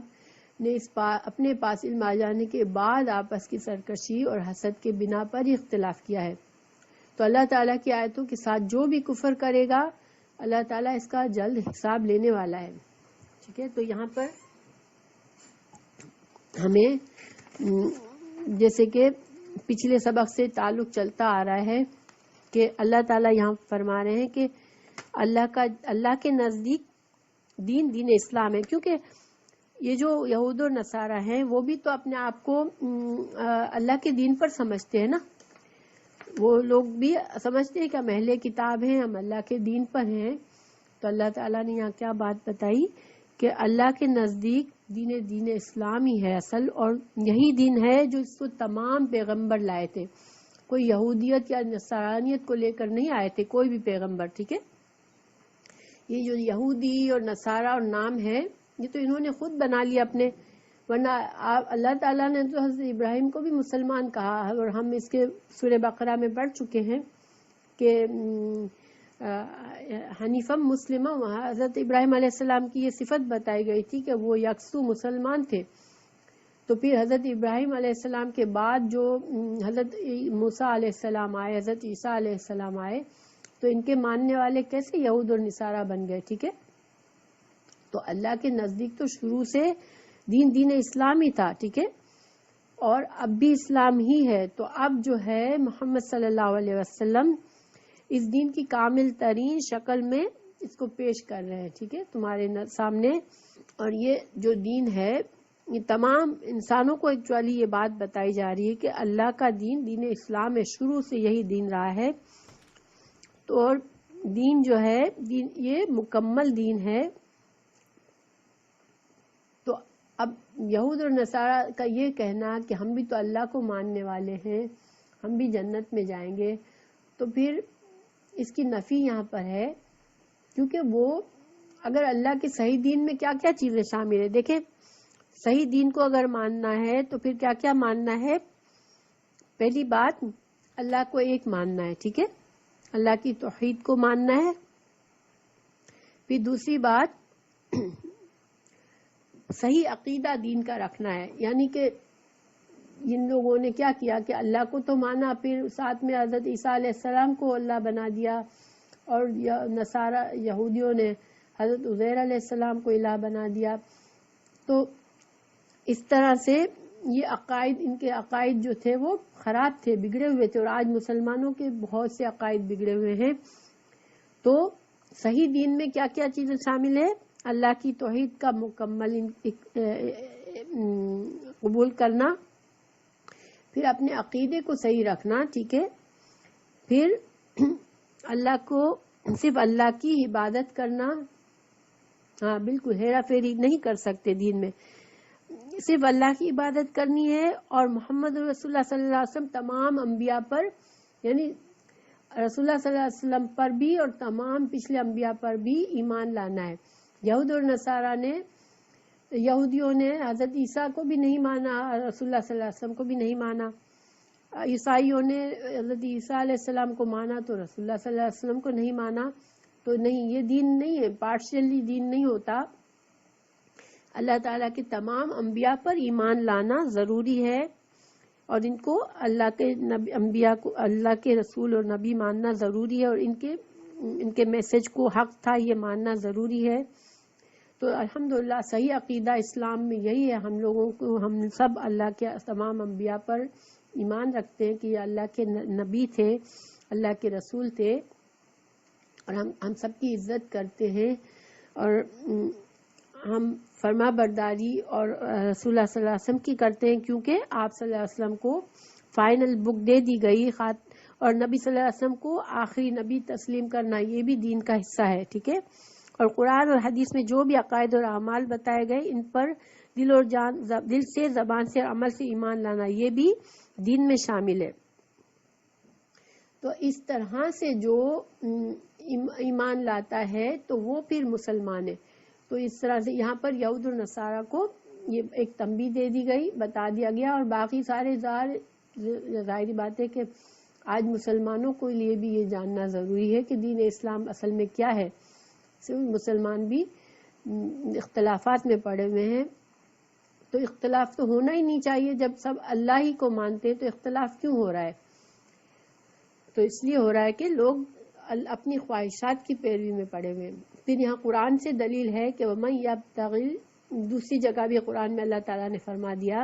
نے اپنے پاس علم آ جانے کے بعد آپس کی سرکشی اور حسد کے بنا پر ہی اختلاف کیا ہے. تو اللہ تعالیٰ کی آیتوں کے ساتھ جو بھی کفر کرے گا اللہ تعالیٰ اس کا جلد حساب لینے والا ہے. ٹھیک ہے، تو یہاں پر ہمیں جیسے کہ پچھلے سبق سے تعلق چلتا آ رہا ہے کہ اللہ تعالیٰ یہاں فرما رہے ہیں کہ اللہ کے نزدیک دین اسلام ہے، کیونکہ یہ جو یہود اور نصارہ ہیں وہ بھی تو اپنے آپ کو اللہ کے دین پر سمجھتے ہیں نا. وہ لوگ بھی سمجھتے ہیں کہ ہم اہل کتاب ہیں، ہم اللہ کے دین پر ہیں. تو اللہ تعالیٰ نے یہاں کیا بات بتائی کہ اللہ کے نزدیک دین اسلام ہی ہے اصل، اور یہی دین ہے جو اس کو تمام پیغمبر لائے تھے. کوئی یہودیت یا نصرانیت کو لے کر نہیں آئے تھے کوئی بھی پیغمبر. ٹھیک ہے، یہ جو یہودی اور نصارہ اور نام ہے یہ تو انہوں نے خود بنا لیا اپنے، ورنہ اللہ تعالیٰ نے تو حضرت ابراہیم کو بھی مسلمان کہا، اور ہم اس کے سورہ بقرہ میں پڑھ چکے ہیں کہ حنیفم مسلمہ، وہاں حضرت ابراہیم علیہ السلام کی یہ صفت بتائی گئی تھی کہ وہ یکسو مسلمان تھے. تو پھر حضرت ابراہیم علیہ السلام کے بعد جو حضرت موسیٰ علیہ السلام آئے، حضرت عیسیٰ علیہ السلام آئے، تو ان کے ماننے والے کیسے یہود اور نصارہ بن گئے. ٹھیک ہے، تو اللہ کے نزدیک تو شروع سے دین اسلام ہی تھا. ٹھیک ہے، اور اب بھی اسلام ہی ہے. تو اب جو ہے محمد صلی اللہ علیہ وسلم اس دین کی کامل ترین شکل میں اس کو پیش کر رہے ہیں. ٹھیک ہے، تمہارے سامنے. اور یہ جو دین ہے یہ تمام انسانوں کو ایکچولی یہ بات بتائی جا رہی ہے کہ اللہ کا دین اسلام ہے، شروع سے یہی دین رہا ہے. تو اور دین جو ہے یہ مکمل دین ہے. تو اب یہود اور نصارہ کا یہ کہنا کہ ہم بھی تو اللہ کو ماننے والے ہیں، ہم بھی جنت میں جائیں گے، تو پھر اس کی نفی یہاں پر ہے، کیونکہ وہ اگر اللہ کے صحیح دین میں کیا کیا چیزیں شامل ہے. دیکھیں صحیح دین کو اگر ماننا ہے تو پھر کیا کیا ماننا ہے. پہلی بات اللہ کو ایک ماننا ہے. ٹھیک ہے، اللہ کی توحید کو ماننا ہے. پھر دوسری بات صحیح عقیدہ دین کا رکھنا ہے، یعنی کہ جن لوگوں نے کیا کیا کہ اللہ کو تو مانا، پھر ساتھ میں حضرت عیسیٰ علیہ السلام کو اللہ بنا دیا، اور نصارہ یہودیوں نے حضرت عزیر علیہ السلام کو الہ بنا دیا. تو اس طرح سے یہ عقائد، ان کے عقائد جو تھے وہ خراب تھے، بگڑے ہوئے تھے، اور آج مسلمانوں کے بہت سے عقائد بگڑے ہوئے ہیں. تو صحیح دین میں کیا کیا چیزیں شامل ہے؟ اللہ کی توحید کا مکمل قبول کرنا، پھر اپنے عقیدے کو صحیح رکھنا، ٹھیک ہے، پھر اللہ کو صرف اللہ کی عبادت کرنا، ہاں بالکل ہیرا پھیری نہیں کر سکتے دین میں، صرف اللہ کی عبادت کرنی ہے، اور محمد رسول اللہ صلی اللہ علیہ وسلم تمام انبیاء پر، یعنی رسول اللہ صلی اللہ علیہ وسلم پر بھی اور تمام پچھلے انبیاء پر بھی ایمان لانا ہے۔ یہود اور نصارہ نے، یہودیوں نے حضرت عیسیٰ کو بھی نہیں مانا، رسول اللہ صلی اللہ علیہ وسلم کو بھی نہیں مانا، عیسائیوں نے حضرت عیسیٰ علیہ السلام کو مانا تو رسول اللہ صلی اللہ علیہ وسلم کو نہیں مانا، تو نہیں، یہ دین نہیں ہے، پارشلی دین نہیں ہوتا۔ اللہ تعالیٰ کے تمام انبیاء پر ایمان لانا ضروری ہے، اور ان کو اللہ کے نبی، انبیاء کو اللہ کے رسول اور نبی ماننا ضروری ہے، اور ان کے میسج کو حق تھا یہ ماننا ضروری ہے۔ تو الحمدللہ صحیح عقیدہ اسلام میں یہی ہے، ہم لوگوں کو، ہم سب اللہ کے تمام انبیاء پر ایمان رکھتے ہیں کہ یہ اللہ کے نبی تھے، اللہ کے رسول تھے، اور ہم سب کی عزت کرتے ہیں، اور ہم فرما برداری اور رسول اللہ صلی اللہ علیہ وسلم کی کرتے ہیں، کیونکہ آپ صلی اللہ علیہ وسلم کو فائنل بک دے دی گئی، اور نبی صلی اللہ علیہ وسلم کو آخری نبی تسلیم کرنا یہ بھی دین کا حصہ ہے، ٹھیک ہے، اور قرآن اور حدیث میں جو بھی عقائد اور اعمال بتائے گئے ان پر دل سے، زبان سے، عمل سے ایمان لانا یہ بھی دین میں شامل ہے۔ تو اس طرح سے جو ایمان لاتا ہے تو وہ پھر مسلمان ہے۔ تو اس طرح سے یہاں پر یہود اور نصارہ کو یہ ایک تنبیہ دے دی گئی، بتا دیا گیا، اور باقی سارے ظاہری بات ہے کہ آج مسلمانوں کے لیے بھی یہ جاننا ضروری ہے کہ دین اسلام اصل میں کیا ہے۔ مسلمان بھی اختلافات میں پڑے ہوئے ہیں، تو اختلاف تو ہونا ہی نہیں چاہیے، جب سب اللہ ہی کو مانتے تو اختلاف کیوں ہو رہا ہے؟ تو اس لیے ہو رہا ہے کہ لوگ اپنی خواہشات کی پیروی میں پڑے ہوئے ہیں۔ پھر یہاں قرآن سے دلیل ہے کہ وَمَن يَبْتَغِ، دوسری جگہ بھی قرآن میں اللہ تعالیٰ نے فرما دیا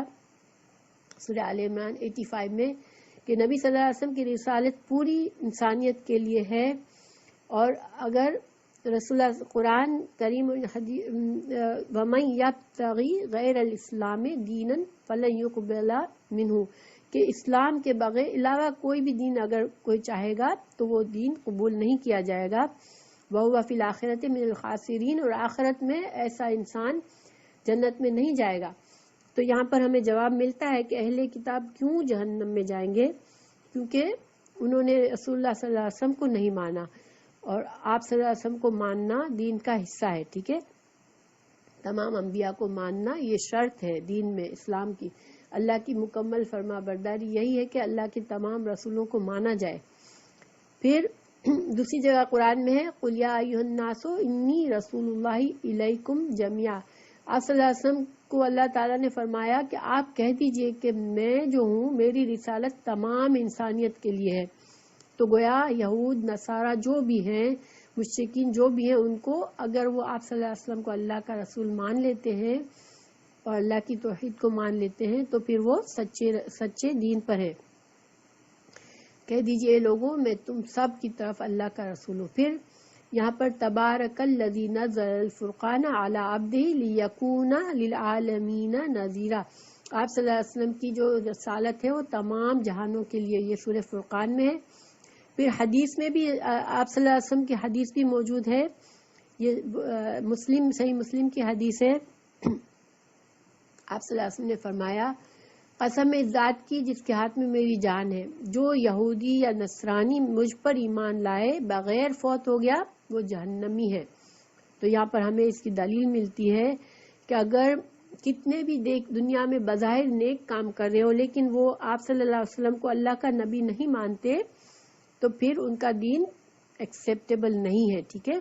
سورہ آل عمران 85 میں کہ نبی صلی اللہ علیہ وسلم کی رسالت پوری انسانیت کے لیے ہے، اور اگر رسول اللہ قرآن کریم وَمَن يَبْتَغِ غَيْرَ الْإِسْلَامِ دِينًا فَلَن يُقْبَلَ مِنْهُ، کہ اسلام کے بغیر علاوہ کوئی بھی دین اگر کوئی چاہے گا تو وہ دین قبول نہیں کیا جائے گا، وَهُوَ فِي الْآخِرَةِ مِنَ الْخَاسِرِينَ، اور آخرت میں ایسا انسان جنت میں نہیں جائے گا۔ تو یہاں پر ہمیں جواب ملتا ہے کہ اہل کتاب کیوں جہنم میں جائیں گے، کیونکہ انہوں نے رسول اللہ صلی اللہ علیہ وسلم کو نہیں مانا، اور آپ صلی اللہ علیہ وسلم کو ماننا دین کا حصہ ہے، ٹھیک ہے، تمام انبیاء کو ماننا یہ شرط ہے دین میں، اسلام کی، اللہ کی مکمل فرما برداری یہی ہے کہ اللہ کے تمام رسولوں کو مانا جائے۔ پھر دوسری جگہ قرآن میں ہے قُلْ يَا أَيُّهَا النَّاسُ إِنِّي رَسُولُ اللَّهِ إِلَيْكُمْ جَمِيعًا، آپ صلی اللہ علیہ وسلم کو اللہ تعالیٰ نے فرمایا کہ آپ کہہ دیجئے کہ میں جو ہوں میری رسالت تمام انسانیت کے لیے ہے۔ تو گویا یہود نصارہ جو بھی ہیں، مشرکین جو بھی ہیں، ان کو اگر وہ آپ صلی اللہ علیہ وسلم کو اللہ کا رسول مان لیتے ہیں اور اللہ کی توحید کو مان لیتے ہیں تو پھر وہ سچے دین پر ہے۔ کہہ دیجئے لوگوں میں تم سب کی طرف اللہ کا رسول ہوں۔ پھر یہاں پر تبارک الذی نزل الفرقان علی عبدہ لیکون للعالمین نذیرا، آپ صلی اللہ علیہ وسلم کی جو رسالت ہے وہ تمام جہانوں کے لیے، یہ سورہ فرقان میں ہے۔ پھر حدیث میں بھی آپ صلی اللہ علیہ وسلم کی حدیث بھی موجود ہے، یہ صحیح مسلم کی حدیث ہے، آپ صلی اللہ علیہ وسلم نے فرمایا قسم ذات کی جس کے ہاتھ میں میری جان ہے، جو یہودی یا نصرانی مجھ پر ایمان لائے بغیر فوت ہو گیا وہ جہنمی ہے۔ تو یہاں پر ہمیں اس کی دلیل ملتی ہے کہ اگر کتنے بھی دنیا میں بظاہر نیک کام کر رہے ہو لیکن وہ آپ صلی اللہ علیہ وسلم کو اللہ کا نبی نہیں مانتے تو پھر ان کا دین ایکسیپٹیبل نہیں ہے، ٹھیک ہے،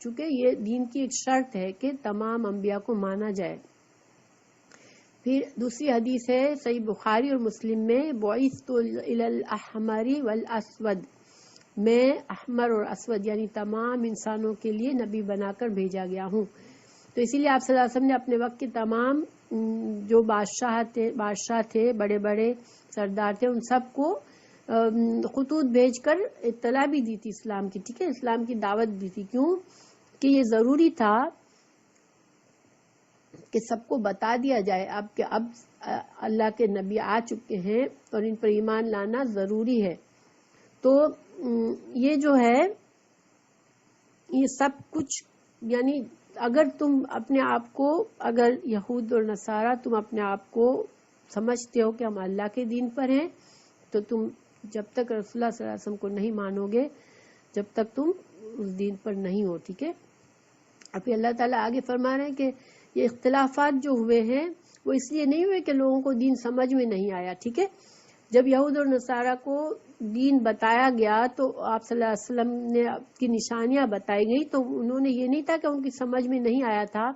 چونکہ یہ دین کی ایک شرط ہے کہ تمام انبیاء کو مانا جائے۔ پھر دوسری حدیث ہے صحیح بخاری اور مسلم میں بعثت الی الاحمر والاسود، میں احمر اور اسود یعنی تمام انسانوں کے لیے نبی بنا کر بھیجا گیا ہوں۔ تو اسی لیے آپ صلی اللہ علیہ وسلم نے اپنے وقت کے تمام جو بادشاہ تھے، بڑے بڑے سردار تھے، ان سب کو خطوط بھیج کر اطلاع بھی دی تھی اسلام کی، ٹھیک ہے، اسلام کی دعوت دی تھی. کیوں کہ یہ ضروری تھا کہ سب کو بتا دیا جائے اب کہ اب اللہ کے نبی آ چکے ہیں اور ان پر ایمان لانا ضروری ہے. تو یہ جو ہے یہ سب کچھ، یعنی اگر تم اپنے آپ کو، اگر یہود اور نصارہ تم اپنے آپ کو سمجھتے ہو کہ ہم اللہ کے دین پر ہیں، تو تم جب تک رسول اللہ صلی اللہ علیہ وسلم کو نہیں مانو گے جب تک تم اس دین پر نہیں ہو، ٹھیک ہے. ابھی اللہ تعالیٰ آگے فرما رہے ہیں کہ یہ اختلافات جو ہوئے ہیں وہ اس لیے نہیں ہوئے کہ لوگوں کو دین سمجھ میں نہیں آیا، ٹھیک ہے. جب یہود اور نصارہ کو دین بتایا گیا تو آپ صلی اللہ علیہ وسلم نے کی نشانیاں بتائی گئی، تو انہوں نے یہ نہیں تھا کہ ان کی سمجھ میں نہیں آیا تھا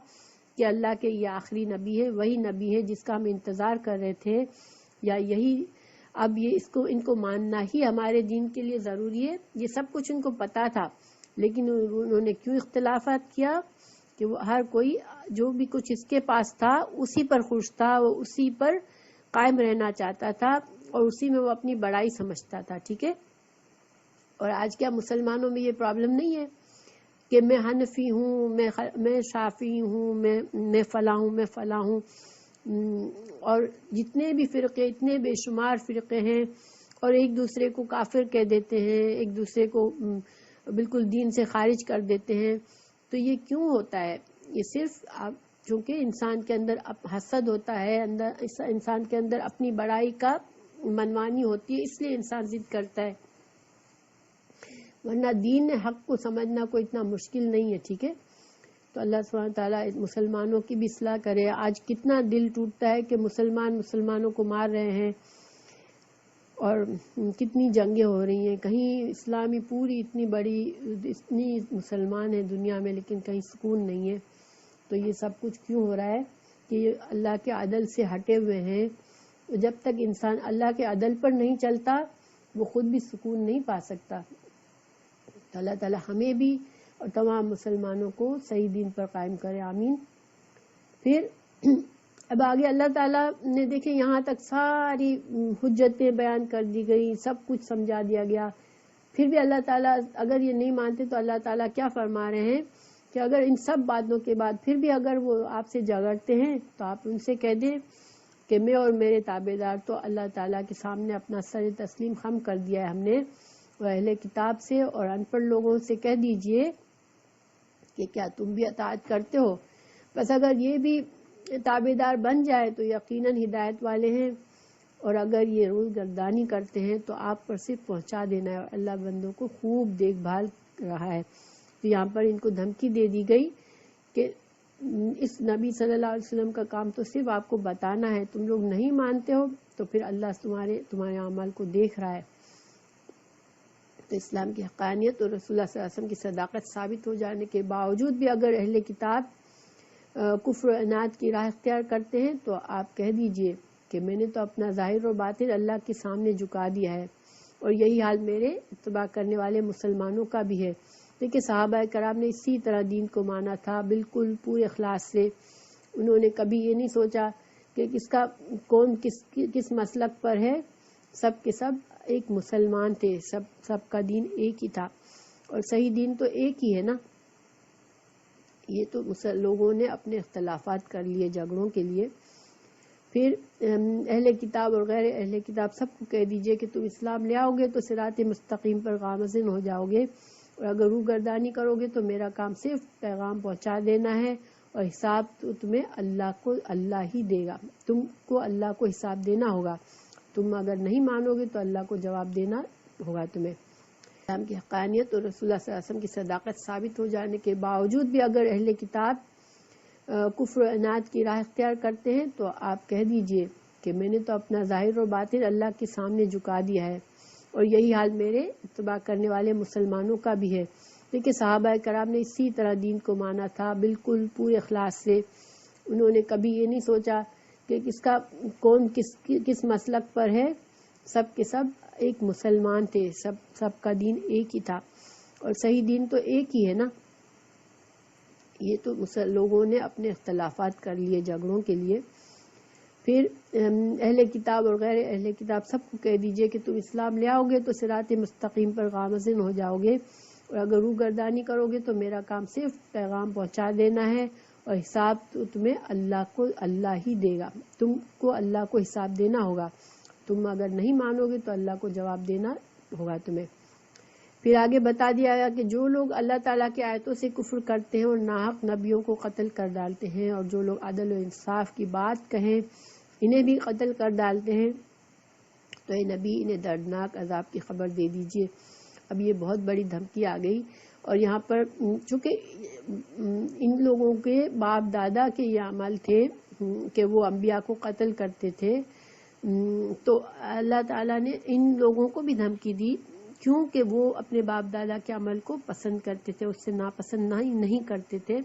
کہ اللہ کے یہ آخری نبی ہے، وہی نبی ہے جس کا ہم انتظار کر رہے تھے، یا یہی اب یہ ان کو ماننا ہی ہمارے دین کے لیے ضروری ہے. یہ سب کچھ ان کو پتا تھا، لیکن انہوں نے کیوں اختلافات کیا کہ وہ ہر کوئی جو بھی کچھ اس کے پاس تھا اسی پر خوش تھا، وہ اسی پر قائم رہنا چاہتا تھا اور اسی میں وہ اپنی بڑائی سمجھتا تھا، ٹھیک ہے. اور آج کیا مسلمانوں میں یہ پرابلم نہیں ہے کہ میں حنفی ہوں، میں شافعی ہوں، میں فلاں ہوں، میں فلاں ہوں، اور جتنے بھی فرقے، اتنے بے شمار فرقے ہیں، اور ایک دوسرے کو کافر کہہ دیتے ہیں، ایک دوسرے کو بالکل دین سے خارج کر دیتے ہیں. تو یہ کیوں ہوتا ہے؟ یہ صرف چونکہ انسان کے اندر حسد ہوتا ہے، انسان کے اندر اپنی بڑائی کا منمانی ہوتی ہے، اس لیے انسان ضد کرتا ہے، ورنہ دین حق کو سمجھنا کوئی اتنا مشکل نہیں ہے، ٹھیک ہے. تو اللہ سبحانہ تعالیٰ مسلمانوں کی بھی اصلاح کرے. آج کتنا دل ٹوٹتا ہے کہ مسلمانوں کو مار رہے ہیں اور کتنی جنگیں ہو رہی ہیں. کہیں اسلامی پوری اتنی بڑی، اتنی مسلمان ہیں دنیا میں، لیکن کہیں سکون نہیں ہے. تو یہ سب کچھ کیوں ہو رہا ہے کہ یہ اللہ کے عدل سے ہٹے ہوئے ہیں. جب تک انسان اللہ کے عدل پر نہیں چلتا وہ خود بھی سکون نہیں پا سکتا. تو اللہ تعالیٰ ہمیں بھی اور تمام مسلمانوں کو صحیح دین پر قائم کرے، آمین. پھر اب آگے اللہ تعالیٰ نے دیکھیں یہاں تک ساری حجتیں بیان کر دی گئی، سب کچھ سمجھا دیا گیا. پھر بھی اللہ تعالیٰ اگر یہ نہیں مانتے تو اللہ تعالیٰ کیا فرما رہے ہیں کہ اگر ان سب باتوں کے بعد پھر بھی اگر وہ آپ سے جھگڑتے ہیں تو آپ ان سے کہہ دیں کہ میں اور میرے تابع دار تو اللہ تعالیٰ کے سامنے اپنا سر تسلیم خم کر دیا ہے ہم نے، اور اہل کتاب سے اور ان پڑھ لوگوں سے کہہ دیجئے کہ کیا تم بھی اطاعت کرتے ہو. بس اگر یہ بھی تابع دار بن جائے تو یقیناً ہدایت والے ہیں، اور اگر یہ روز گردانی کرتے ہیں تو آپ پر صرف پہنچا دینا ہے، اور اللہ بندوں کو خوب دیکھ بھال رہا ہے. تو یہاں پر ان کو دھمکی دے دی گئی کہ اس نبی صلی اللہ علیہ وسلم کا کام تو صرف آپ کو بتانا ہے، تم لوگ نہیں مانتے ہو تو پھر اللہ تمہارے اعمال کو دیکھ رہا ہے. تو اسلام کی حقانیت اور رسول اللہ صلی اللہ علیہ وسلم کی صداقت ثابت ہو جانے کے باوجود بھی اگر اہل کتاب کفر و عناد کی راہ اختیار کرتے ہیں تو آپ کہہ دیجئے کہ میں نے تو اپنا ظاہر و باطن اللہ کے سامنے جھکا دیا ہے، اور یہی حال میرے اتباع کرنے والے مسلمانوں کا بھی ہے. دیکھیں صحابہ کرام نے اسی طرح دین کو مانا تھا، بالکل پورے اخلاص سے. انہوں نے کبھی یہ نہیں سوچا کہ کون کس مسلک پر ہے، سب کے سب ایک مسلمان تھے، سب کا دین ایک ہی تھا، اور صحیح دین تو ایک ہی ہے نا. یہ تو لوگوں نے اپنے اختلافات کر لیے جھگڑوں کے لیے. پھر اہل کتاب اور غیر اہل کتاب سب کو کہہ دیجئے کہ تم اسلام لے آؤ گے تو صراط مستقیم پر گامزن ہو جاؤ گے، اور اگر روح گردانی کرو گے تو میرا کام صرف پیغام پہنچا دینا ہے، اور حساب تو تمہیں اللہ ہی دے گا، تم کو اللہ کو حساب دینا ہوگا. تم اگر نہیں مانو گے تو اللہ کو جواب دینا ہوگا تمہیں. اسلام کی حقانیت اور رسول اللہ صلی اللہ علیہ وسلم کی صداقت ثابت ہو جانے کے باوجود بھی اگر اہل کتاب کفر و عناد کی راہ اختیار کرتے ہیں تو آپ کہہ دیجئے کہ میں نے تو اپنا ظاہر و باطن اللہ کے سامنے جھکا دیا ہے، اور یہی حال میرے اتباع کرنے والے مسلمانوں کا بھی ہے. دیکھیں صحابہ کرام نے اسی طرح دین کو مانا تھا، بالکل پورے اخلاص سے. انہوں نے کبھی یہ نہیں سوچا کہ کون کس مسلک پر ہے، سب کے سب ایک مسلمان تھے، سب کا دین ایک ہی تھا، اور صحیح دین تو ایک ہی ہے نا. یہ تو لوگوں نے اپنے اختلافات کر لیے جھگڑوں کے لیے. پھر اہل کتاب اور غیر اہل کتاب سب کو کہہ دیجئے کہ تم اسلام لے آؤ گے تو صراط مستقیم پر گامزن ہو جاؤ گے، اور اگر روگردانی کرو گے تو میرا کام صرف پیغام پہنچا دینا ہے، اور حساب تو تمہیں اللہ ہی دے گا، تم کو اللہ کو حساب دینا ہوگا، تم اگر نہیں مانو گے تو اللہ کو جواب دینا ہوگا تمہیں۔ پھر آگے بتا دیا گیا کہ جو لوگ اللہ تعالیٰ کی آیتوں سے کفر کرتے ہیں اور ناحق نبیوں کو قتل کر ڈالتے ہیں، اور جو لوگ عدل و انصاف کی بات کہیں انہیں بھی قتل کر ڈالتے ہیں، تو اے نبی انہیں دردناک عذاب کی خبر دے دیجئے۔ اب یہ بہت بڑی دھمکی آ گئی، اور یہاں پر چونکہ ان لوگوں کے باپ دادا کے یہ عمل تھے کہ وہ انبیاء کو قتل کرتے تھے، تو اللہ تعالیٰ نے ان لوگوں کو بھی دھمکی دی، کیونکہ وہ اپنے باپ دادا کے عمل کو پسند کرتے تھے، اس سے ناپسند نہیں کرتے تھے۔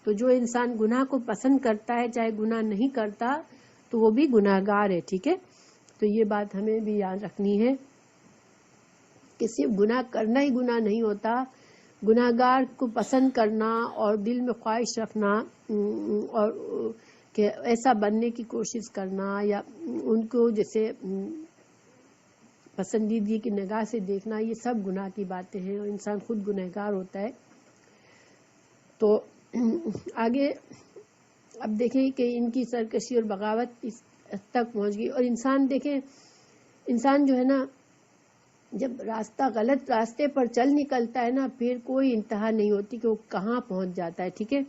تو جو انسان گناہ کو پسند کرتا ہے چاہے گناہ نہیں کرتا تو وہ بھی گناہ گار ہے، ٹھیک ہے؟ تو یہ بات ہمیں بھی یاد رکھنی ہے کہ صرف گناہ کرنا ہی گناہ نہیں ہوتا، گناہ گار کو پسند کرنا اور دل میں خواہش رکھنا اور کہ ایسا بننے کی کوشش کرنا، یا ان کو جیسے پسندیدگی کی نگاہ سے دیکھنا، یہ سب گناہ کی باتیں ہیں، اور انسان خود گنہگار ہوتا ہے۔ تو آگے اب دیکھیں کہ ان کی سرکشی اور بغاوت اس حد تک پہنچ گئی، اور انسان دیکھیں، انسان جو ہے نا جب غلط راستے پر چل نکلتا ہے نا، پھر کوئی انتہا نہیں ہوتی کہ وہ کہاں پہنچ جاتا ہے، ٹھیک ہے؟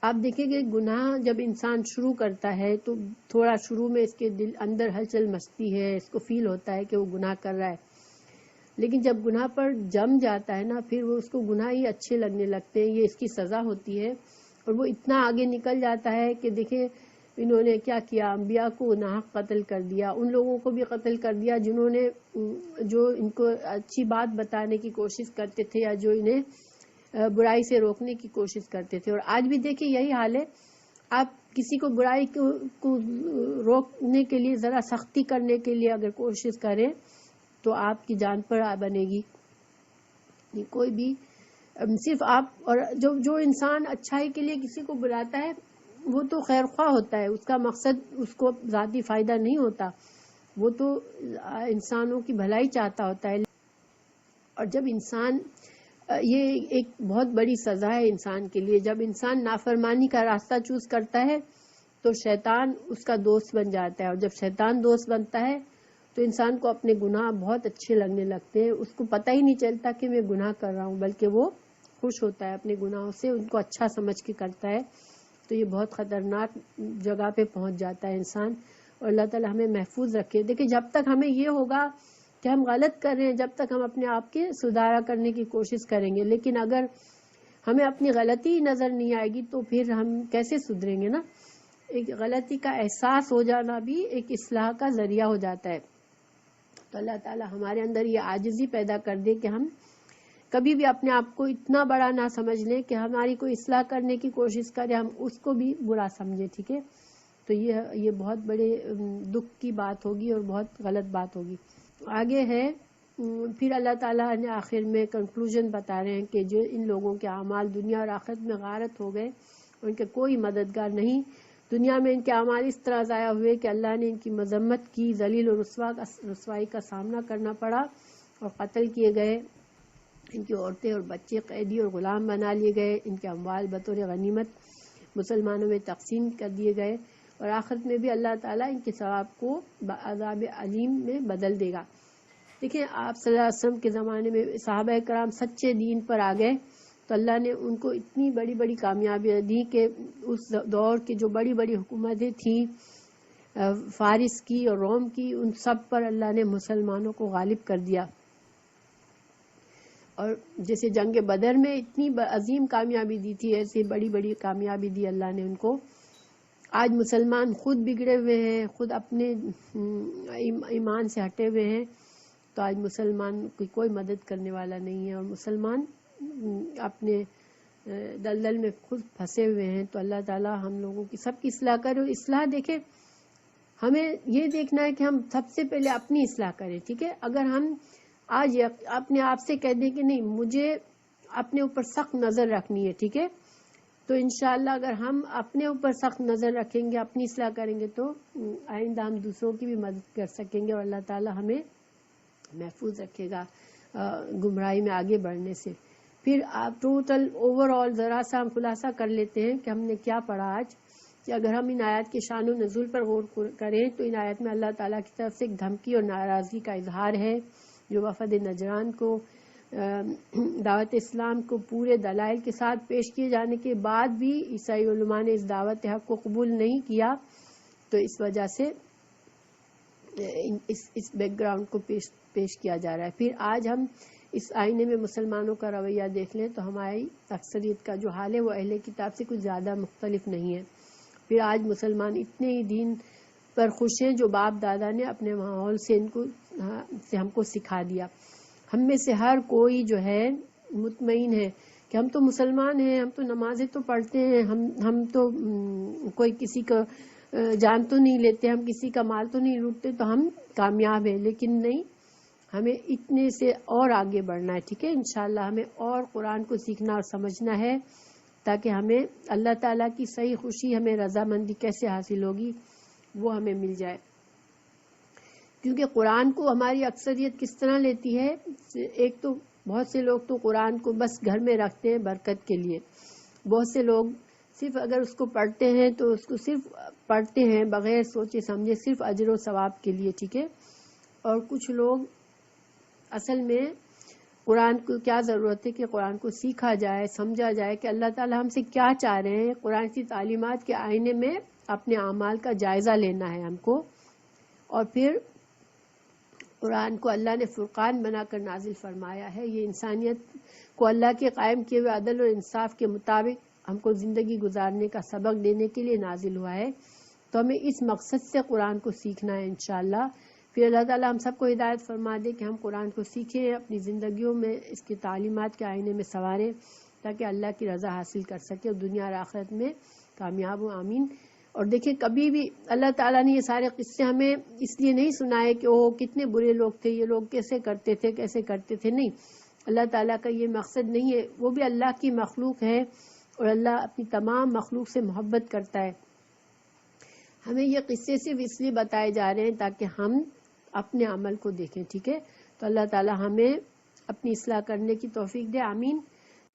آپ دیکھیں کہ گناہ جب انسان شروع کرتا ہے تو تھوڑا شروع میں اس کے دل اندر ہلچل مچتی ہے، اس کو فیل ہوتا ہے کہ وہ گناہ کر رہا ہے، لیکن جب گناہ پر جم جاتا ہے نا، پھر وہ اس کو گناہ ہی اچھے لگنے لگتے ہیں، یہ اس کی سزا ہوتی ہے، اور وہ اتنا آگے نکل جاتا ہے کہ دیکھیں انہوں نے کیا کیا، انبیاء کو ناحق قتل کر دیا، ان لوگوں کو بھی قتل کر دیا جنہوں نے جو ان کو اچھی بات بتانے کی کوشش کرتے تھے یا جو انہیں برائی سے روکنے کی کوشش کرتے تھے۔ اور آج بھی دیکھیں یہی حال ہے، آپ کسی کو برائی کو روکنے کے لیے ذرا سختی کرنے کے لیے اگر کوشش کریں تو آپ کی جان پر بنے گی۔ کوئی بھی صرف آپ اور جو انسان اچھائی کے لیے کسی کو بلاتا ہے وہ تو خیر خواہ ہوتا ہے، اس کا مقصد اس کو ذاتی فائدہ نہیں ہوتا، وہ تو انسانوں کی بھلائی چاہتا ہوتا ہے۔ اور جب انسان یہ ایک بہت بڑی سزا ہے انسان کے لیے، جب انسان نافرمانی کا راستہ چوز کرتا ہے تو شیطان اس کا دوست بن جاتا ہے، اور جب شیطان دوست بنتا ہے تو انسان کو اپنے گناہ بہت اچھے لگنے لگتے ہیں، اس کو پتہ ہی نہیں چلتا کہ میں گناہ کر رہا ہوں، بلکہ وہ خوش ہوتا ہے اپنے گناہوں سے، ان کو اچھا سمجھ کے کرتا ہے۔ تو یہ بہت خطرناک جگہ پہ پہنچ جاتا ہے انسان، اور اللہ تعالی ہمیں محفوظ رکھے۔ دیکھیں جب تک ہمیں یہ ہوگا کہ ہم غلط کر رہے ہیں، جب تک ہم اپنے آپ کے سدھارا کرنے کی کوشش کریں گے، لیکن اگر ہمیں اپنی غلطی نظر نہیں آئے گی تو پھر ہم کیسے سدھریں گے نا؟ ایک غلطی کا احساس ہو جانا بھی ایک اصلاح کا ذریعہ ہو جاتا ہے۔ تو اللہ تعالی ہمارے اندر یہ عاجزی پیدا کر دے کہ ہم کبھی بھی اپنے آپ کو اتنا بڑا نہ سمجھ لیں کہ ہماری کوئی اصلاح کرنے کی کوشش کرے ہم اس کو بھی برا سمجھیں، ٹھیک ہے؟ تو یہ بہت بڑے دکھ کی بات ہوگی اور بہت غلط بات ہوگی۔ آگے ہے پھر اللہ تعالیٰ نے آخر میں کنکلوژن بتا رہے ہیں کہ جو ان لوگوں کے اعمال دنیا اور آخرت میں غارت ہو گئے، ان کے کوئی مددگار نہیں، دنیا میں ان کے اعمال اس طرح ضائع ہوئے کہ اللہ نے ان کی مذمت کی، ذلیل اور رسوائی کا سامنا کرنا پڑا اور قتل کیے گئے، ان کی عورتیں اور بچے قیدی اور غلام بنا لیے گئے، ان کے اموال بطور غنیمت مسلمانوں میں تقسیم کر دیے گئے، اور آخرت میں بھی اللہ تعالیٰ ان کے ثواب کو عذاب علیم میں بدل دے گا۔ دیکھیں آپ صلی اللہ علیہ وسلم کے زمانے میں صحابہ کرام سچے دین پر آ گئے تو اللہ نے ان کو اتنی بڑی بڑی کامیابیاں دی کہ اس دور کی جو بڑی بڑی حکومتیں تھیں، فارس کی اور روم کی، ان سب پر اللہ نے مسلمانوں کو غالب کر دیا۔ اور جیسے جنگ بدر میں اتنی عظیم کامیابی دی تھی، ایسی بڑی بڑی کامیابی دی اللہ نے ان کو۔ آج مسلمان خود بگڑے ہوئے ہیں، خود اپنے ایمان سے ہٹے ہوئے ہیں، تو آج مسلمان کی کوئی مدد کرنے والا نہیں ہے، اور مسلمان اپنے دلدل میں خود پھنسے ہوئے ہیں۔ تو اللہ تعالی ہم لوگوں کی سب کی اصلاح کرے، اور اصلاح دیکھیں ہمیں یہ دیکھنا ہے کہ ہم سب سے پہلے اپنی اصلاح کریں، ٹھیک ہے؟ اگر ہم آج اپنے آپ سے کہہ دیں کہ نہیں مجھے اپنے اوپر سخت نظر رکھنی ہے، ٹھیک ہے، تو انشاءاللہ اگر ہم اپنے اوپر سخت نظر رکھیں گے، اپنی اصلاح کریں گے، تو آئندہ ہم دوسروں کی بھی مدد کر سکیں گے اور اللہ تعالی ہمیں محفوظ رکھے گا گمراہی میں آگے بڑھنے سے۔ پھر آپ ٹوٹل اوور آل ذرا سا ہم خلاصہ کر لیتے ہیں کہ ہم نے کیا پڑھا آج، کہ اگر ہم ان آیات کے شان و نزول پر غور کریں تو ان آیات میں اللہ تعالیٰ کی طرف سے ایک دھمکی اور ناراضگی کا اظہار ہے، جو وفد نجران کو دعوت اسلام کو پورے دلائل کے ساتھ پیش کیے جانے کے بعد بھی عیسائی علماء نے اس دعوت حق کو قبول نہیں کیا، تو اس وجہ سے اس بیک گراؤنڈ کو پیش کیا جا رہا ہے۔ پھر آج ہم اس آئینے میں مسلمانوں کا رویہ دیکھ لیں تو ہماری اکثریت کا جو حال ہے وہ اہل کتاب سے کچھ زیادہ مختلف نہیں ہے۔ پھر آج مسلمان اتنے ہی دین پر خوش ہیں جو باپ دادا نے اپنے ماحول سے ہم کو سکھا دیا۔ ہم میں سے ہر کوئی جو ہے مطمئن ہے کہ ہم تو مسلمان ہیں، ہم تو نمازیں تو پڑھتے ہیں، ہم تو کوئی کسی کا جان تو نہیں لیتے، ہم کسی کا مال تو نہیں لوٹتے، تو ہم کامیاب ہیں۔ لیکن نہیں، ہمیں اتنے سے اور آگے بڑھنا ہے، ٹھیک ہے؟ انشاءاللہ ہمیں اور قرآن کو سیکھنا اور سمجھنا ہے، تاکہ ہمیں اللہ تعالیٰ کی صحیح خوشی، ہمیں رضامندی کیسے حاصل ہوگی وہ ہمیں مل جائے۔ کیونکہ قرآن کو ہماری اکثریت کس طرح لیتی ہے، ایک تو بہت سے لوگ تو قرآن کو بس گھر میں رکھتے ہیں برکت کے لیے، بہت سے لوگ صرف اگر اس کو پڑھتے ہیں تو اس کو صرف پڑھتے ہیں بغیر سوچے سمجھے، صرف اجر و ثواب کے لیے، ٹھیک ہے؟ اور کچھ لوگ اصل میں قرآن کو کیا ضرورت ہے کہ قرآن کو سیکھا جائے، سمجھا جائے کہ اللہ تعالیٰ ہم سے کیا چاہ رہے ہیں، قرآن کی تعلیمات کے آئینے میں اپنے اعمال کا جائزہ لینا ہے ہم کو۔ اور پھر قرآن کو اللہ نے فرقان بنا کر نازل فرمایا ہے، یہ انسانیت کو اللہ کے قائم کیے ہوئے عدل اور انصاف کے مطابق ہم کو زندگی گزارنے کا سبق دینے کے لیے نازل ہوا ہے، تو ہمیں اس مقصد سے قرآن کو سیکھنا ہے انشاءاللہ۔ پھر اللہ تعالیٰ ہم سب کو ہدایت فرما دے کہ ہم قرآن کو سیکھیں، اپنی زندگیوں میں اس کی تعلیمات کے آئینے میں سنواریں، تاکہ اللہ کی رضا حاصل کر سکے اور دنیا اور آخرت میں کامیاب ہو، آمین۔ اور دیکھیں کبھی بھی اللہ تعالیٰ نے یہ سارے قصے ہمیں اس لیے نہیں سنائے کہ وہ کتنے برے لوگ تھے، یہ لوگ کیسے کرتے تھے، نہیں، اللہ تعالیٰ کا یہ مقصد نہیں ہے، وہ بھی اللہ کی مخلوق ہے اور اللہ اپنی تمام مخلوق سے محبت کرتا ہے۔ ہمیں یہ قصے صرف اس لیے بتائے جا رہے ہیں تاکہ ہم اپنے عمل کو دیکھیں، ٹھیک ہے؟ تو اللہ تعالیٰ ہمیں اپنی اصلاح کرنے کی توفیق دے، آمین۔